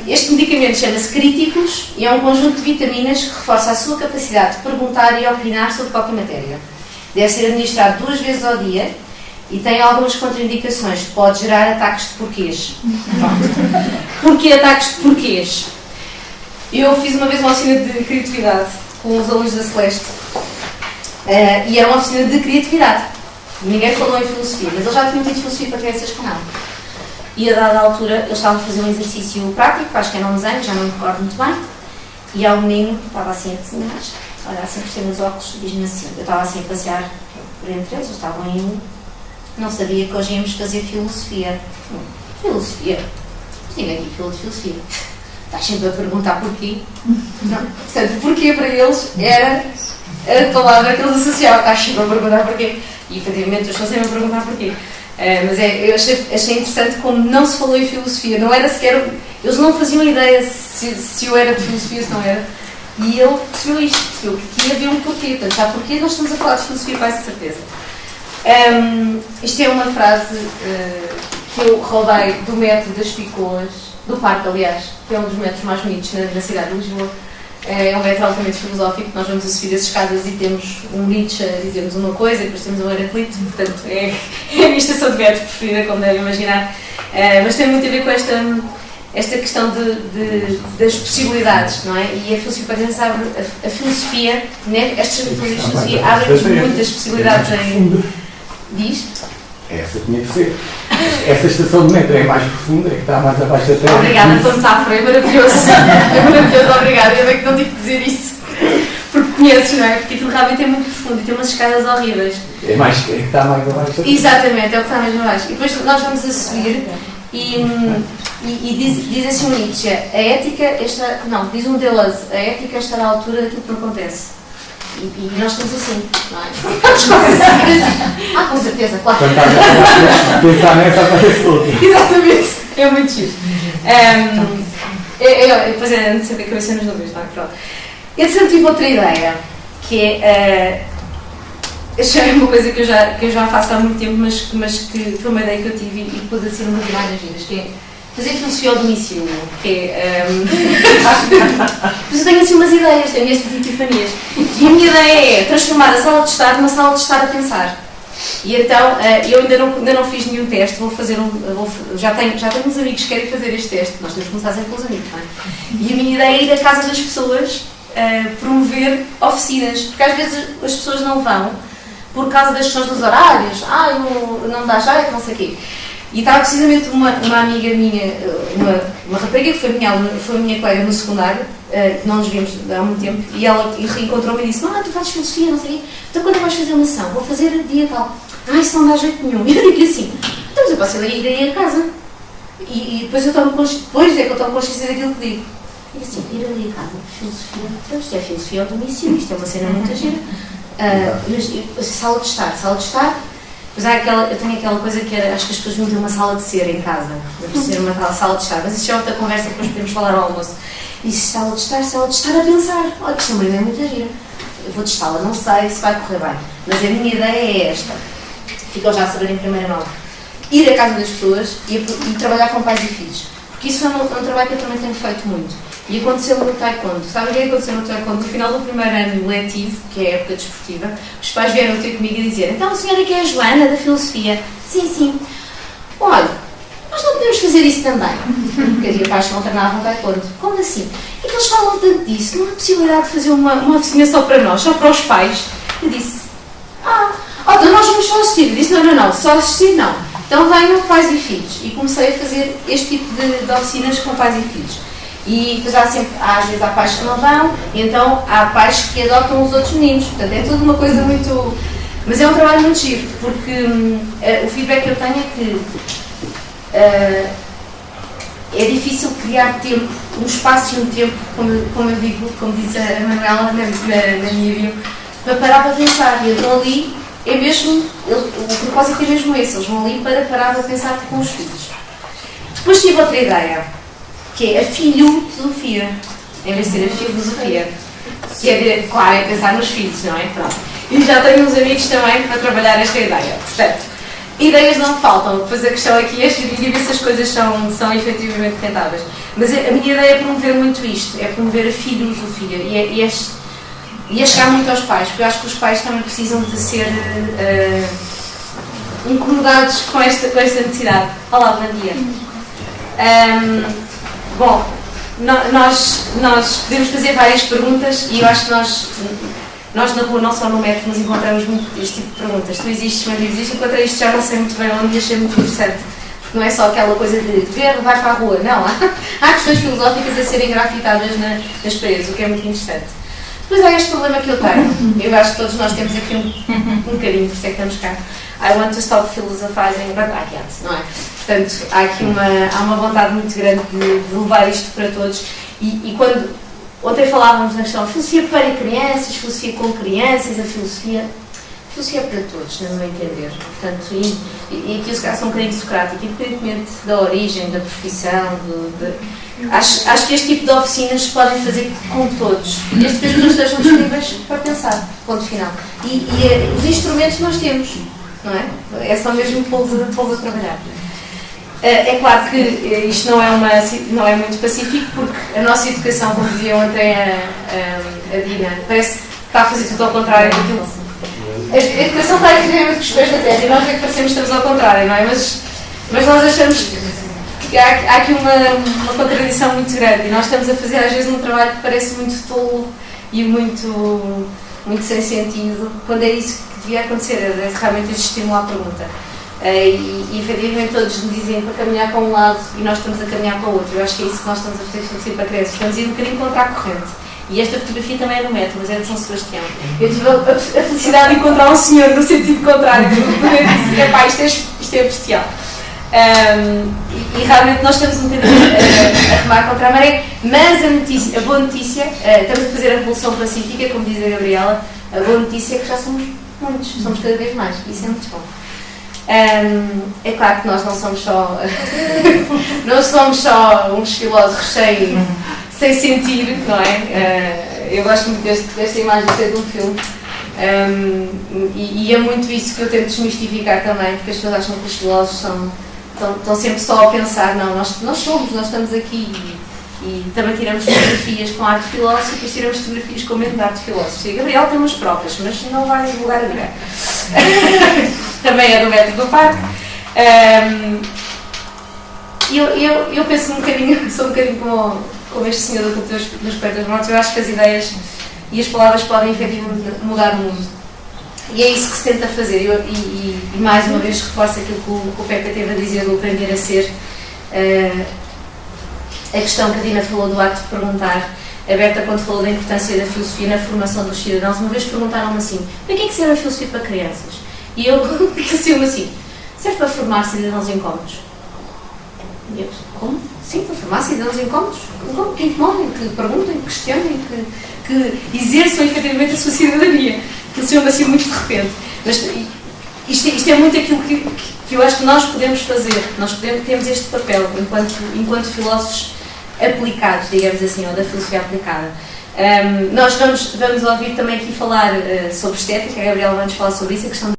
este medicamento chama-se Críticos e é um conjunto de vitaminas que reforça a sua capacidade de perguntar e opinar sobre qualquer matéria. Deve ser administrado 2 vezes ao dia e tem algumas contraindicações. Pode gerar ataques de porquês. Porquê ataques de porquês? Eu fiz uma vez uma oficina de criatividade com os alunos da Celeste e era uma oficina de criatividade. Ninguém falou em filosofia, mas eles já tinham tido filosofia para crianças com ela. E a dada altura eles estavam a fazer um exercício prático, acho que era um desenho, já não me recordo muito bem, e há um menino que estava assim a desenhar, olha assim por cima dos óculos, diz-me assim: eu estava assim a passear por entre eles estavam em um, não sabia que hoje íamos fazer filosofia. Filosofia? Tinha aqui filosofia. Estás sempre a perguntar porquê? Não. Portanto, porquê para eles era a palavra que eles associavam. Estás sempre a perguntar porquê. E efetivamente eu estou sempre a perguntar porquê. Mas eu achei interessante como não se falou em filosofia, não era sequer, eles não faziam ideia se eu era de filosofia ou se não era, e ele percebeu isto, percebeu que havia um porquê, portanto, sabe porquê nós estamos a falar de filosofia com essa certeza. Isto é uma frase que eu roubei do metro das Picoas, do parque aliás, que é um dos metros mais bonitos na cidade de Lisboa. É um metro altamente filosófico, nós vamos a subir as escadas e temos um Nietzsche a dizer-nos uma coisa e depois temos um Heraclito, portanto é a minha estação de metro preferida, como devem imaginar. Mas tem muito a ver com esta questão das possibilidades, não é? E a filosofia, para quem sabe, a filosofia, né? Estas metodologias de filosofia abrem-nos muitas possibilidades em... Diz? Essa tinha que ser. Essa estação de metro é mais profunda, é que está mais abaixo da terra. Obrigada pela metáfora, é maravilhoso. É maravilhoso, obrigada. Ainda bem que não tive que dizer isso. Porque conheces, não é? Porque aquilo realmente é muito profundo e tem umas escadas horríveis. É que está mais abaixo da terra. Exatamente, é o que está mais abaixo. E depois nós vamos a subir e diz assim o Nietzsche: a ética, diz um Deleuze, a ética estará à altura daquilo que não acontece. E nós estamos assim, não é? Com certeza, claro. Pensar nessa aparece outra. Exatamente, é muito giro. Depois é necessário a cabeça nas nuvens, não é? Pronto. Entretanto, tive outra ideia. que é já é uma coisa que eu já faço há muito tempo, mas que foi uma ideia que eu tive e depois assim uma das mais giras, que é fazer filosofia ao domicílio, que é... Mas eu tenho assim umas ideias, tenho estas epifanias. E a minha ideia é transformar a sala de estar numa sala de estar a pensar. E então, eu ainda não fiz nenhum teste, já tenho uns amigos que querem fazer este teste, nós temos que começar sempre pelos amigos, não é? E a minha ideia é ir à casa das pessoas promover oficinas, porque às vezes as pessoas não vão por causa das questões dos horários, não dá jeito, não sei o quê. E estava precisamente uma amiga minha, uma rapariga que foi minha colega no secundário, que não nos vimos há muito tempo, e ela reencontrou-me e disse: tu fazes filosofia, não sei o quê, então quando vais fazer uma ação? Vou fazer dia tal. Isso não dá jeito nenhum. E eu digo-lhe assim: então, mas eu posso ir aí a casa. E depois é que eu tomo consciência daquilo que digo. E assim, ir ali a casa, filosofia, então isto é filosofia ao domicílio, isto é uma cena muito gira. Mas sala de estar. Pois eu tenho aquela coisa que acho que as pessoas vão ter uma sala de ser em casa, deve ser uma tal sala de estar, mas isso é outra conversa que depois podemos falar ao almoço. E sala de estar a pensar: olha, isto é uma ideia muito gira, eu vou testá-la, não sei se vai correr bem, mas a minha ideia é esta, ficam já a saber em primeira mão: ir à casa das pessoas e trabalhar com pais e filhos, porque isso é um trabalho que eu também tenho feito muito. E aconteceu no taekwondo. Sabe o que aconteceu no taekwondo? No final do primeiro ano letivo, que é a época desportiva, os pais vieram ter comigo e dizer: então a senhora que é a Joana, da filosofia? Sim. Olha, nós não podemos fazer isso também. Porque havia pais que não treinavam taekwondo. Como assim? É que eles falam tanto disso, não há possibilidade de fazer uma oficina só para nós, só para os pais. Eu disse: então nós vamos só assistir. Eu disse: não, só assistir não. Então venham pais e filhos. E comecei a fazer este tipo de oficinas com pais e filhos. E depois às vezes há pais que não vão, e então há pais que adotam os outros meninos. Portanto, é tudo uma coisa muito... Mas é um trabalho muito giro, porque o feedback que eu tenho é que é difícil criar tempo, um espaço e um tempo, como eu digo, como diz a Manuela na minha bio, para parar para pensar. E então ali é mesmo, o propósito é mesmo esse, eles vão ali para parar para pensar com os filhos. Depois tive outra ideia, que é a filosofia, em vez de ser a filosofia, que é, claro, é pensar nos filhos, não é? Pronto. E já tenho uns amigos também para trabalhar esta ideia. Portanto, ideias não faltam, depois a questão aqui é ver se as coisas são efetivamente rentáveis. Mas a minha ideia é promover muito isto, é promover a filosofia e é chegar muito aos pais, porque eu acho que os pais também precisam de ser incomodados com esta necessidade. Olá, bom dia. Bom, nós podemos fazer várias perguntas e eu acho que nós na rua, não só no metro, nos encontramos muito este tipo de perguntas. Tu existes, mas existes, encontrei isto, já não sei muito bem onde, e achei muito interessante. Porque não é só aquela coisa de ver, vai para a rua, não. Há questões filosóficas a serem grafitadas nas paredes, o que é muito interessante. Depois há este problema que eu tenho. Eu acho que todos nós temos aqui um bocadinho, por isso é que estamos cá. I want to stop philosophizing, but I can't, não é? Portanto, há aqui uma vontade muito grande de levar isto para todos. E quando... Ontem falávamos na questão de filosofia para crianças, filosofia com crianças, a filosofia é para todos, no meu entender. Portanto, e aqui eu se calhar sou um bocadinho socrático, independentemente da origem, da profissão, acho que este tipo de oficinas podem fazer com todos, desde que as pessoas estejam disponíveis para pensar, ponto final. E os instrumentos nós temos, não é? É só mesmo pô-los a trabalhar. É claro que isto não é muito pacífico, porque a nossa educação, como dizia ontem a Dina, parece que está a fazer tudo ao contrário daquilo. A educação está extremamente com os pés na terra e nós é que parecemos que estamos ao contrário, não é? Mas nós achamos que há aqui uma contradição muito grande e nós estamos a fazer às vezes um trabalho que parece muito tolo e muito sem sentido, quando é isso que devia acontecer, é realmente estimular a pergunta. E efetivamente todos nos dizem para caminhar para um lado e nós estamos a caminhar para o outro. Eu acho que é isso que nós estamos a fazer para crianças. Estamos a ir um bocadinho contra a corrente. E esta fotografia também é do metro, mas é de São Sebastião. Eu tive a felicidade de encontrar um senhor no sentido contrário. Eu disse: epá, isto é bestial. E realmente nós estamos um bocadinho a remar contra a maré, mas a boa notícia, estamos a fazer a revolução pacífica, como diz a Gabriela, a boa notícia é que já somos muitos, somos cada vez mais. Isso é muito bom. É claro que nós não somos só uns filósofos sem sentir, não é? eu gosto muito desta imagem de ser de um filme. E é muito isso que eu tento desmistificar também, porque as pessoas acham que os filósofos estão sempre só a pensar, não, nós estamos aqui e também tiramos fotografias com arte filósofa e depois tiramos fotografias com menos arte filósofa. E Gabriel tem umas provas, mas não vai divulgar a ninguém. Também é do método do parque. Eu penso sou um bocadinho como este senhor do Clube dos Poetas Mortos. Eu acho que as ideias e as palavras podem efetivamente mudar o mundo. E é isso que se tenta fazer. E mais uma vez reforço aquilo que o Pepe teve a dizer do aprender a ser. A questão que a Dina falou do ato de perguntar, a Berta, quando falou da importância da filosofia na formação dos cidadãos, uma vez perguntaram-me assim: para que é que serve a filosofia para crianças? E eu disse-me assim: serve para formar cidadãos incómodos. E eu, como? Sim, para formar cidadãos incómodos. Que incomodem, que perguntem, que questionem, que exerçam efetivamente a sua cidadania. Aquilo se chama assim muito de repente. Mas isto é muito aquilo que eu acho que nós podemos fazer. Nós temos este papel enquanto filósofos aplicados, digamos assim, ou da filosofia aplicada. Nós vamos ouvir também aqui falar sobre estética. A Gabriela vai nos falar sobre isso, a questão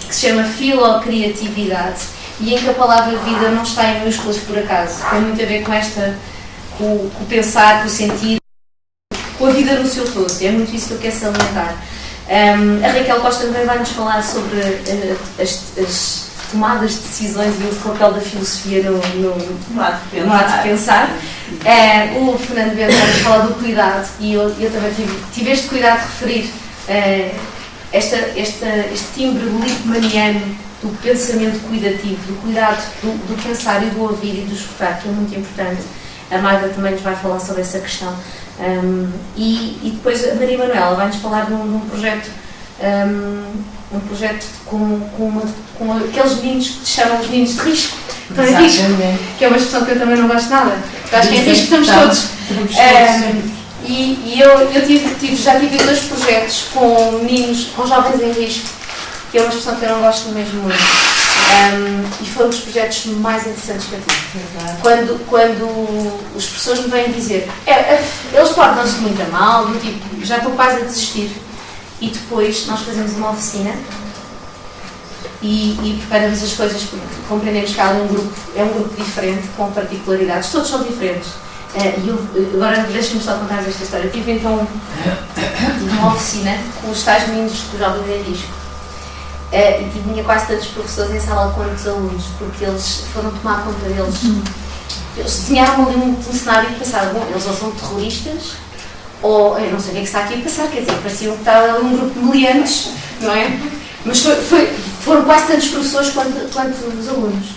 que se chama filocriatividade, e em que a palavra vida não está em minúsculas por acaso. Tem muito a ver com o pensar, com o sentir, com a vida no seu todo. É muito isso que eu quero salientar. A Raquel Costa também vai nos falar sobre as tomadas de decisões e o papel da filosofia no ato de pensar. O Fernando Bento vai nos falar do cuidado, e eu também tive este cuidado de referir este timbre lippmanniano do pensamento cuidativo, do cuidado do pensar e do ouvir e do escutar, que é muito importante. A Magda também nos vai falar sobre essa questão. E depois a Maria Manuela vai-nos falar de um projeto, com aqueles meninos que se chamam os meninos de risco. Estão em risco, que é uma expressão que eu também não gosto nada. Eu acho que em risco estamos todos. E eu já tive 2 projetos com meninos, com jovens em risco, que é uma expressão que eu não gosto mesmo muito. E foi um dos projetos mais interessantes que eu tive. Quando as pessoas me vêm dizer eles portam-se muito a mal, do tipo, já estou quase a desistir. E depois nós fazemos uma oficina e preparamos as coisas, porque compreendemos que há um grupo diferente, com particularidades, todos são diferentes. Agora deixa-me só contar esta história. Eu tive então uma oficina com os tais meninos dos jovens em risco. E tinha quase tantos professores em sala quanto alunos, porque eles foram tomar conta deles. Eles desenharam ali um cenário e pensaram: bom, eles ou são terroristas, ou eu não sei o que é que está aqui a passar, quer dizer, parecia que estava um grupo de meliantes, não é? Mas foram quase tantos professores quanto os alunos.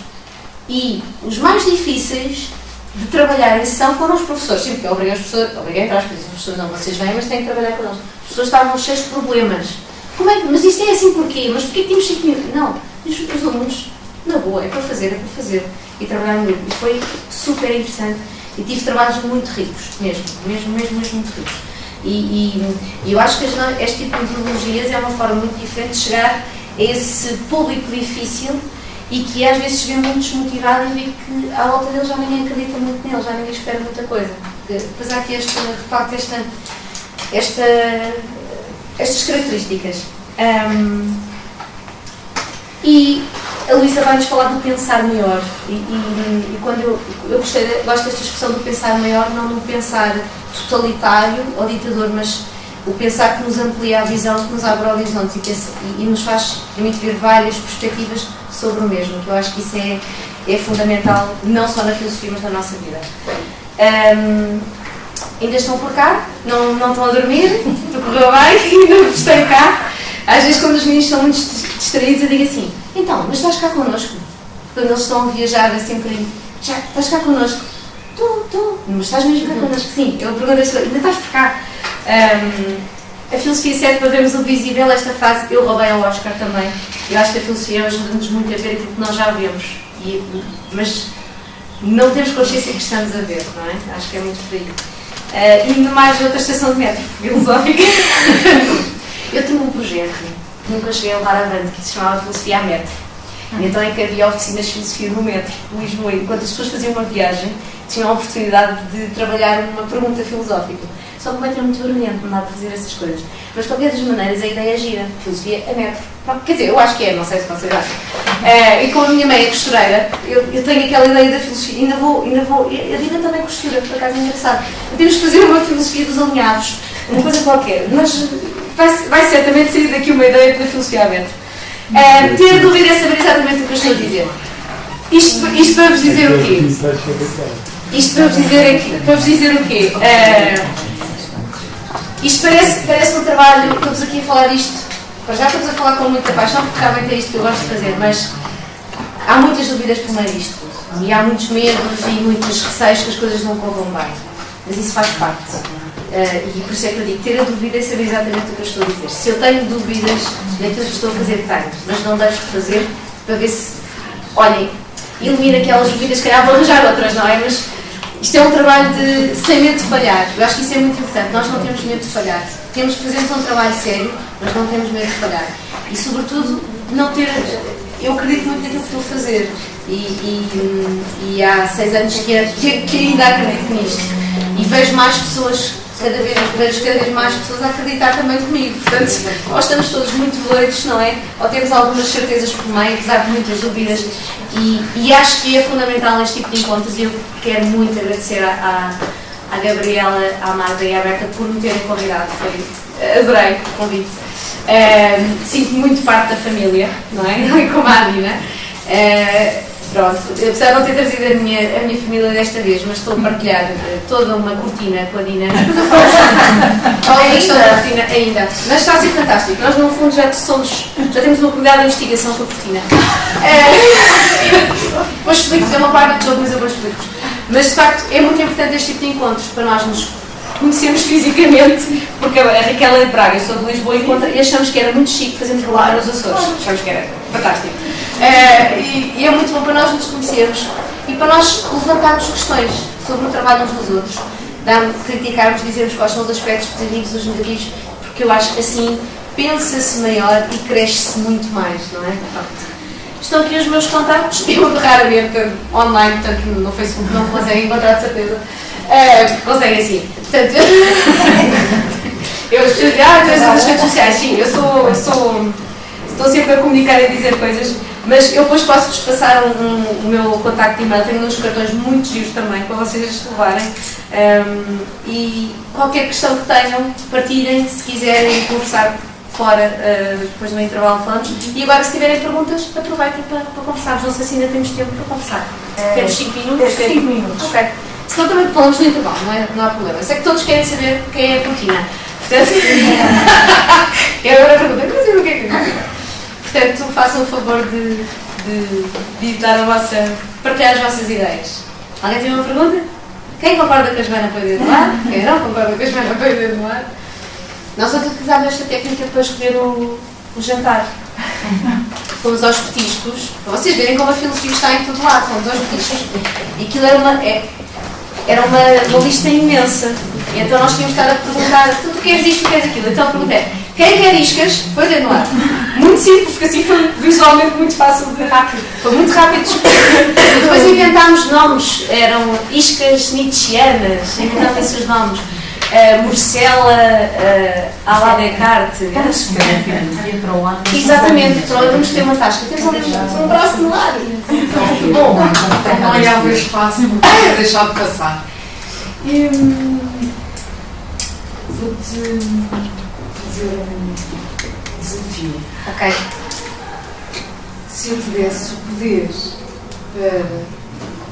E os mais difíceis de trabalhar em sessão foram os professores. Sim, porque eu obriguei a entrar, os professores não, vocês vêm, mas têm que trabalhar com eles. Os professores estavam cheios de problemas. Mas isto é assim porquê? Mas porquê que temos 5 minutos? Não, os alunos, na boa, é para fazer. E trabalhar no grupo. E foi super interessante. E tive trabalhos muito ricos, mesmo muito ricos. E eu acho que este tipo de metodologias é uma forma muito diferente de chegar a esse público difícil e que às vezes se vê muito desmotivado e vê que à volta dele já ninguém acredita muito nele, já ninguém espera muita coisa. Depois há aqui estas características. E a Luísa vai-nos falar do pensar maior. E quando eu gosto desta expressão do pensar maior, não do pensar totalitário ou ditador, mas o pensar que nos amplia a visão, que nos abre horizontes e nos permite ver várias perspectivas sobre o mesmo, que eu acho que isso é fundamental, não só na filosofia, mas na nossa vida. Ainda estão por cá, não estão a dormir, tudo correu bem, ainda estão cá. Às vezes, quando os meninos estão muito distraídos, eu digo assim: então, mas estás cá connosco? Quando eles estão a viajar assim um bocadinho, já estás cá connosco? Estou, mas estás mesmo cá connosco? Sim, eu pergunto ainda estás por cá? A filosofia 7, para vermos o visível, esta frase eu roubei ao Oscar também. Eu acho que a filosofia ajuda-nos muito a ver aquilo que nós já vemos, mas não temos consciência que estamos a ver, não é? Acho que é muito por aí. E mais outra estação de metro filosófica. Eu tinha um projeto que nunca cheguei a levar avante, que se chamava Filosofia a Metro. E então é que havia oficinas de filosofia no metro de Lisboa. Enquanto as pessoas faziam uma viagem, tinham a oportunidade de trabalhar numa pergunta filosófica. Só que o metro é muito barulhento, não dá para fazer essas coisas. Mas de qualquer das maneiras a ideia é gira. Filosofia é metro. Quer dizer, eu acho que é, não sei se vocês acham. E como a minha mãe é costureira, eu tenho aquela ideia da filosofia. Ainda vou. A Dina também costura, por acaso é engraçado. Temos que fazer uma filosofia dos alinhavos, uma coisa qualquer. Mas vai certamente sair daqui uma ideia da filosofia a metro. Ter dúvida é saber exatamente o que eu estou a dizer. Isto para vos dizer o quê? Isto para vos dizer o quê? Isto parece um trabalho, estamos aqui a falar disto, já estamos a falar com muita paixão, porque realmente é isto que eu gosto de fazer, mas há muitas dúvidas por meio disto tudo. E há muitos medos e muitos receios que as coisas não corram bem. Mas isso faz parte. E por isso é que eu digo, ter a dúvida é saber exatamente o que eu estou a dizer. Se eu tenho dúvidas daquilo que estou a fazer, tenho, mas não deixo de fazer para ver se, olhem, elimino aquelas dúvidas, se calhar vou arranjar outras, não é? Mas isto é um trabalho de sem medo de falhar. Eu acho que isso é muito importante. Nós não temos medo de falhar. Temos que fazer um trabalho sério, mas não temos medo de falhar. E, sobretudo, não ter... Eu acredito muito naquilo que estou a fazer. E há 6 anos que ainda acredito nisto. E vejo mais pessoas, cada vez mais pessoas a acreditar também comigo. Portanto, nós estamos todos muito doidos, não é? Ou temos algumas certezas por meio, apesar de muitas dúvidas. E acho que é fundamental este tipo de encontros e eu quero muito agradecer à Gabriela, à Marta e à Berta por me terem convidado. Adorei o convite. Sinto muito parte da família, não é? Como a Dina. Pronto, apesar de não ter trazido a minha família desta vez, mas estou a partilhar toda uma cortina com a Dina. Ainda. Mas está a ser fantástico. Nós, no fundo, já temos uma comunidade de investigação com a cortina. Depois explico-vos, é uma parte do jogo, mas eu vou explicar-vos. Mas, de facto, é muito importante este tipo de encontros para nós nos conhecermos fisicamente, porque a Raquel é de Braga, eu sou de Lisboa e achamos que era muito chique fazermos rolada nos Açores. Achamos que era fantástico. E é muito bom para nós nos conhecermos e para nós levantarmos questões sobre o trabalho uns dos outros, criticarmos, dizermos quais são os aspectos positivos e os negativos, porque eu acho que assim pensa-se maior e cresce-se muito mais, não é? Pronto. Estão aqui os meus contactos, eu raramente online, portanto no Facebook não conseguem encontrar de certeza. Conseguem assim. Portanto, eu estou nas redes sociais, sim, eu estou sempre a comunicar e a dizer coisas, mas eu depois posso-vos passar o meu contacto de e-mail, tenho uns cartões muito giros também para vocês levarem. E qualquer questão que tenham, partilhem, se quiserem conversar fora, depois do intervalo falamos. E agora, se tiverem perguntas, aproveitem para conversarmos. Não sei se ainda temos tempo para conversar. Temos 5 minutos? 5 minutos. Ok. Senão também falamos no intervalo, não há problema. Eu sei que todos querem saber quem é a cortina. Portanto, eu agora pergunto, mas o que é que é? Portanto, façam o favor de partilhar as vossas ideias. Alguém tem uma pergunta? Quem concorda com a Joana põe o dedo no ar? Quem não concorda com a Joana põe o dedo no ar? Nós utilizamos esta técnica para escolher o jantar. Fomos aos petiscos, para vocês verem como a filosofia está em todo lado, fomos aos petiscos. E aquilo era uma lista imensa. E então nós tínhamos estado a perguntar, tu queres isto, tu queres aquilo? Então eu perguntei, quem quer iscas? Põe o dedo no ar. Muito simples, porque assim foi visualmente muito fácil de rápido. Foi muito rápido de escolher. Depois inventámos nomes, eram iscas nietzschianas, inventámos esses nomes. Morcela, à la Descartes. Exatamente, vamos ter uma tasca. Temos ali um braço no ar. Bom, não é algo fácil, vou deixar de passar. Vou-te fazer um desafio. Ok. Se eu tivesse o poder para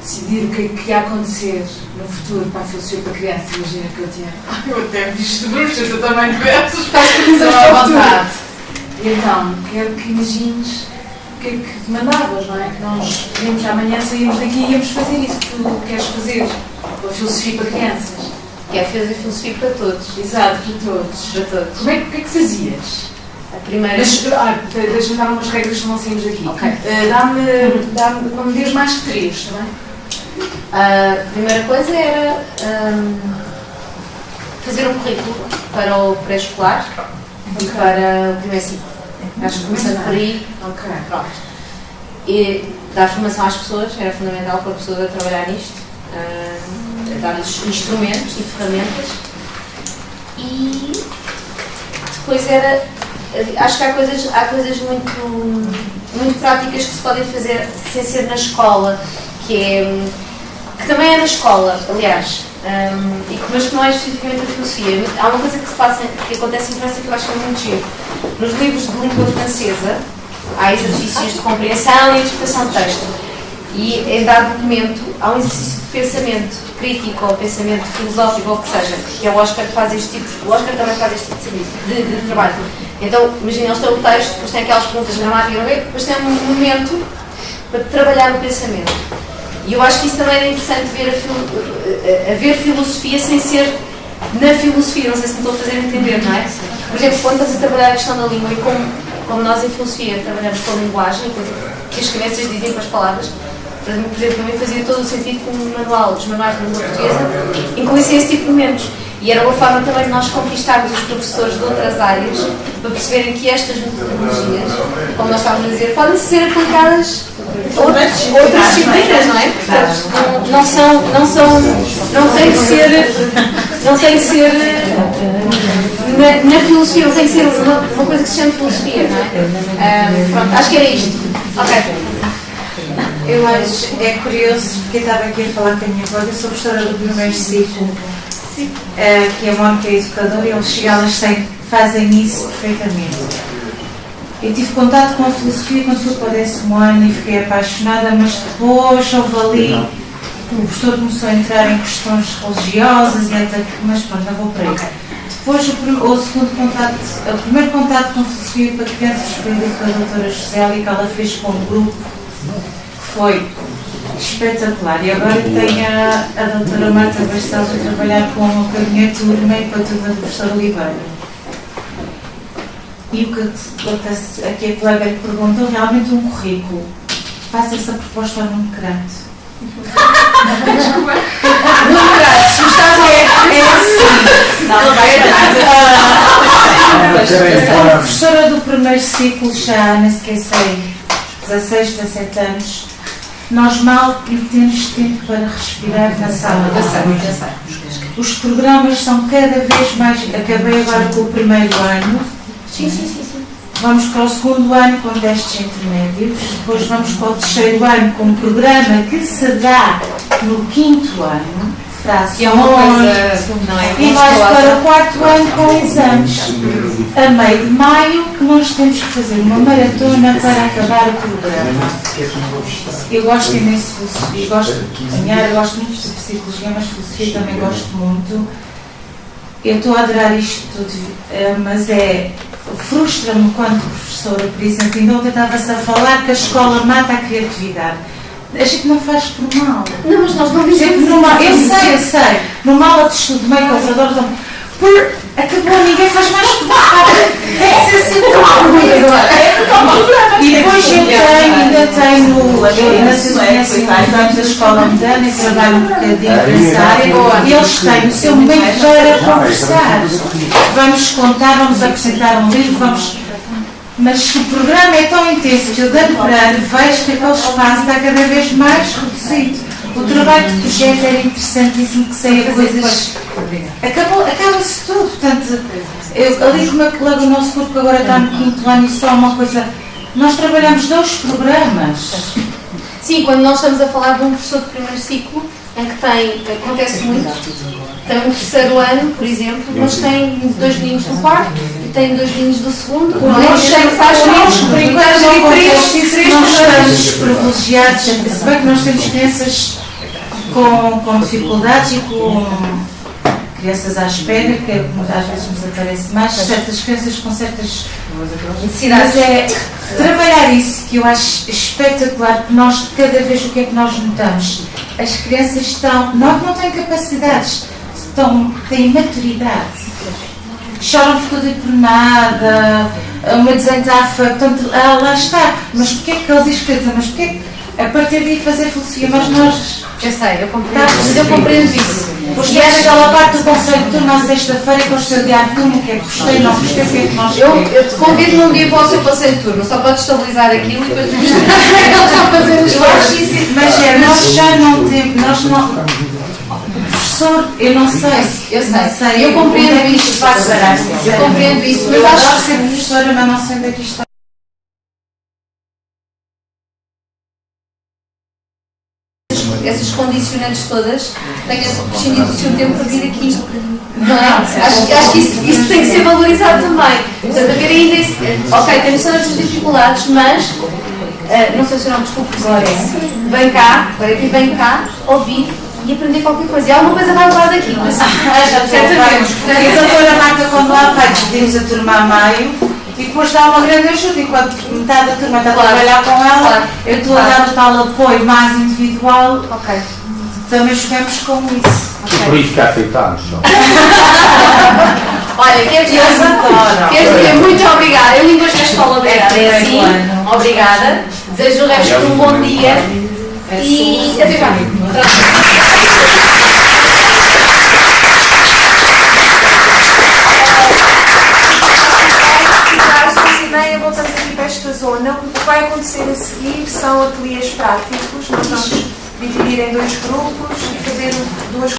decidir o que é que ia acontecer no futuro para a filosofia para crianças, imagina que eu tinha. Eu até visto de bruxas, eu também diversos. Estou à vontade. E então, quero que imagines o que é que te mandavas, não é? Que nós íamos amanhã, saímos daqui e íamos fazer isso que tu queres fazer, a filosofia para crianças. Quer fazer filosofia para todos. Exato, para todos. Para todos. O que é que fazias? A primeira. Deixa-me dar umas regras que não saímos daqui. Ok. Não me digas mais que 3, está bem? A primeira coisa era fazer um currículo para o pré-escolar e para o primeiro ciclo. Acho que começando por aí. Ok. Pronto. e dar formação às pessoas, era fundamental para a pessoa trabalhar nisto, dar-lhes instrumentos e ferramentas. E depois acho que há coisas muito práticas que se podem fazer sem ser na escola, que também é na escola, aliás, mas que não é especificamente a filosofia. Há uma coisa que acontece em França que eu acho que é muito giro. Nos livros de língua francesa há exercícios de compreensão e interpretação de texto. E em dado momento há um exercício de pensamento crítico ou pensamento filosófico ou o que seja, que é o Oscar que faz este tipo, o Oscar também faz este tipo de serviço, de trabalho. Então, imagina, eles têm o texto, depois tem aquelas perguntas de gramática, depois tem um momento para trabalhar no pensamento. E eu acho que isso também é interessante ver filosofia sem ser na filosofia, não sei se me estou a fazer entender, não é? Por exemplo, quando estás a trabalhar a questão da língua e como nós em filosofia trabalhamos com a linguagem, que as crianças dizem com as palavras, por exemplo, para mim fazia todo o sentido que os manuais de língua portuguesa incluíssem esse tipo de momentos. E era uma forma também de nós conquistarmos os professores de outras áreas para perceberem que estas metodologias, como nós estávamos a dizer, podem ser aplicadas a outras disciplinas, não é? Portanto, não tem que ser na filosofia, não tem que ser uma coisa que se chama filosofia, não é? Pronto, acho que era isto. Ok. Eu acho, é curioso, porque eu estava aqui a falar com a minha colega, sou professora do primeiro ciclo, que a Mónica é educadora, e eles fazem isso perfeitamente. Eu tive contato com a filosofia quando fui para o 10º ano e fiquei apaixonada, mas depois houve ali, o professor começou a entrar em questões religiosas e até, mas pronto, não vou para aí. Depois o primeiro contato com a filosofia para crianças foi com a doutora Josélia, que ela fez com um grupo, foi espetacular. E agora tenho a doutora Marta Barcelos a trabalhar com a minha turma e com a turma do professor Oliveira. E o que aqui a colega lhe perguntou, realmente um currículo. Faça essa proposta ao Nuno Crato. Nuno Crato, se estás a professora do primeiro ciclo, já não esquecei, 16, 17 anos, nós mal temos tempo para respirar na sala da sala. Os programas são cada vez mais. Acabei agora com o primeiro ano. Sim. Vamos para o segundo ano com testes intermédios. Depois vamos para o terceiro ano com um programa que se dá no quinto ano. Que é uma coisa, não é? E vais para o quarto ano com exames. A meio de maio, que nós temos que fazer uma maratona para acabar o programa. Eu gosto imenso de filosofia, eu gosto muito de psicologia, mas filosofia também gosto muito. Eu estou a adorar isto tudo, mas frustra-me quando professora, por exemplo, ainda ontem estava-se a falar que a escola mata a criatividade. A gente não faz por mal. Não, mas nós não dizemos. Eu sei. Numa aula de estudo meio que eles adoram. Acabou, ninguém faz mais por mal. É que ser assim tão. E depois ainda tenho nacionais da escola moderna e trabalho um bocadinho nessa área. E eles têm o seu momento para conversar. Vamos contar, vamos apresentar um livro, Mas o programa é tão intenso que eu, de ano para ano, vejo que aquele espaço está cada vez mais reduzido. O trabalho de projeto era interessantíssimo, que saia coisas. Acaba-se tudo. Portanto, ali como a colega do nosso grupo, que agora está no quinto ano, e só uma coisa. Nós trabalhamos 2 programas. Sim, quando nós estamos a falar de um professor de primeiro ciclo, em que acontece muito. Tem um terceiro ano, por exemplo, mas tem 2 meninos do quarto e tem 2 meninos do segundo. Nós estamos privilegiados, se bem que nós temos crianças com dificuldades e com crianças à espera, que às vezes nos aparece mais, certas crianças com certas necessidades. Mas trabalhar isso, que eu acho espetacular, porque nós, cada vez, o que é que nós notamos? As crianças estão, não têm capacidades, têm maturidade. Choram por tudo e por nada, uma desantafa, portanto, lá está. Mas porquê que ele diz que mas porquê a partir daí fazer filosofia? Mas nós... Eu sei, eu compreendo isso. Gostei daquela parte do conselho de turma à sexta-feira que eu estou de turma, o que é que gostei, não gostei, o que é que nós Eu te convido num dia para o seu passeio de turno, só para estabilizar aquilo e depois só fazer as Eu acho coisas. isso, mas é, nós já não temos, nós não. Professor, eu não sei. Eu não sei, eu compreendo onde é que isso. isto vai parar, Eu compreendo isso, mas Eu acho adoro ser professora, mas não sei onde é que isto vai. essas condicionantes todas tenha prescindido do seu tempo para vir aqui. Não é? Acho que isso tem que ser valorizado também. Portanto, haver ainda esse. Ok, temos todas as dificuldades, mas. Não sei o seu nome, desculpe, Glória. Vem cá, ouvir e aprender qualquer coisa. E alguma coisa vai levar daqui. Certamente. E a doutora Marta, quando lá vai, dividimos a turma a meio e depois dá uma grande ajuda. E quando metade da turma está a trabalhar com ela, eu estou a dar o tal apoio mais individual. Ok. Também jogamos com isso. E por isso que aceitámos só. Olha, quero dizer muito obrigada. Eu língua da escola, obrigada. É assim. Obrigada. Desejo o resto de um bom dia. E até já. Voltamos aqui para esta zona. O que vai acontecer a seguir são ateliês práticos. Nós vamos dividir em dois grupos e fazer duas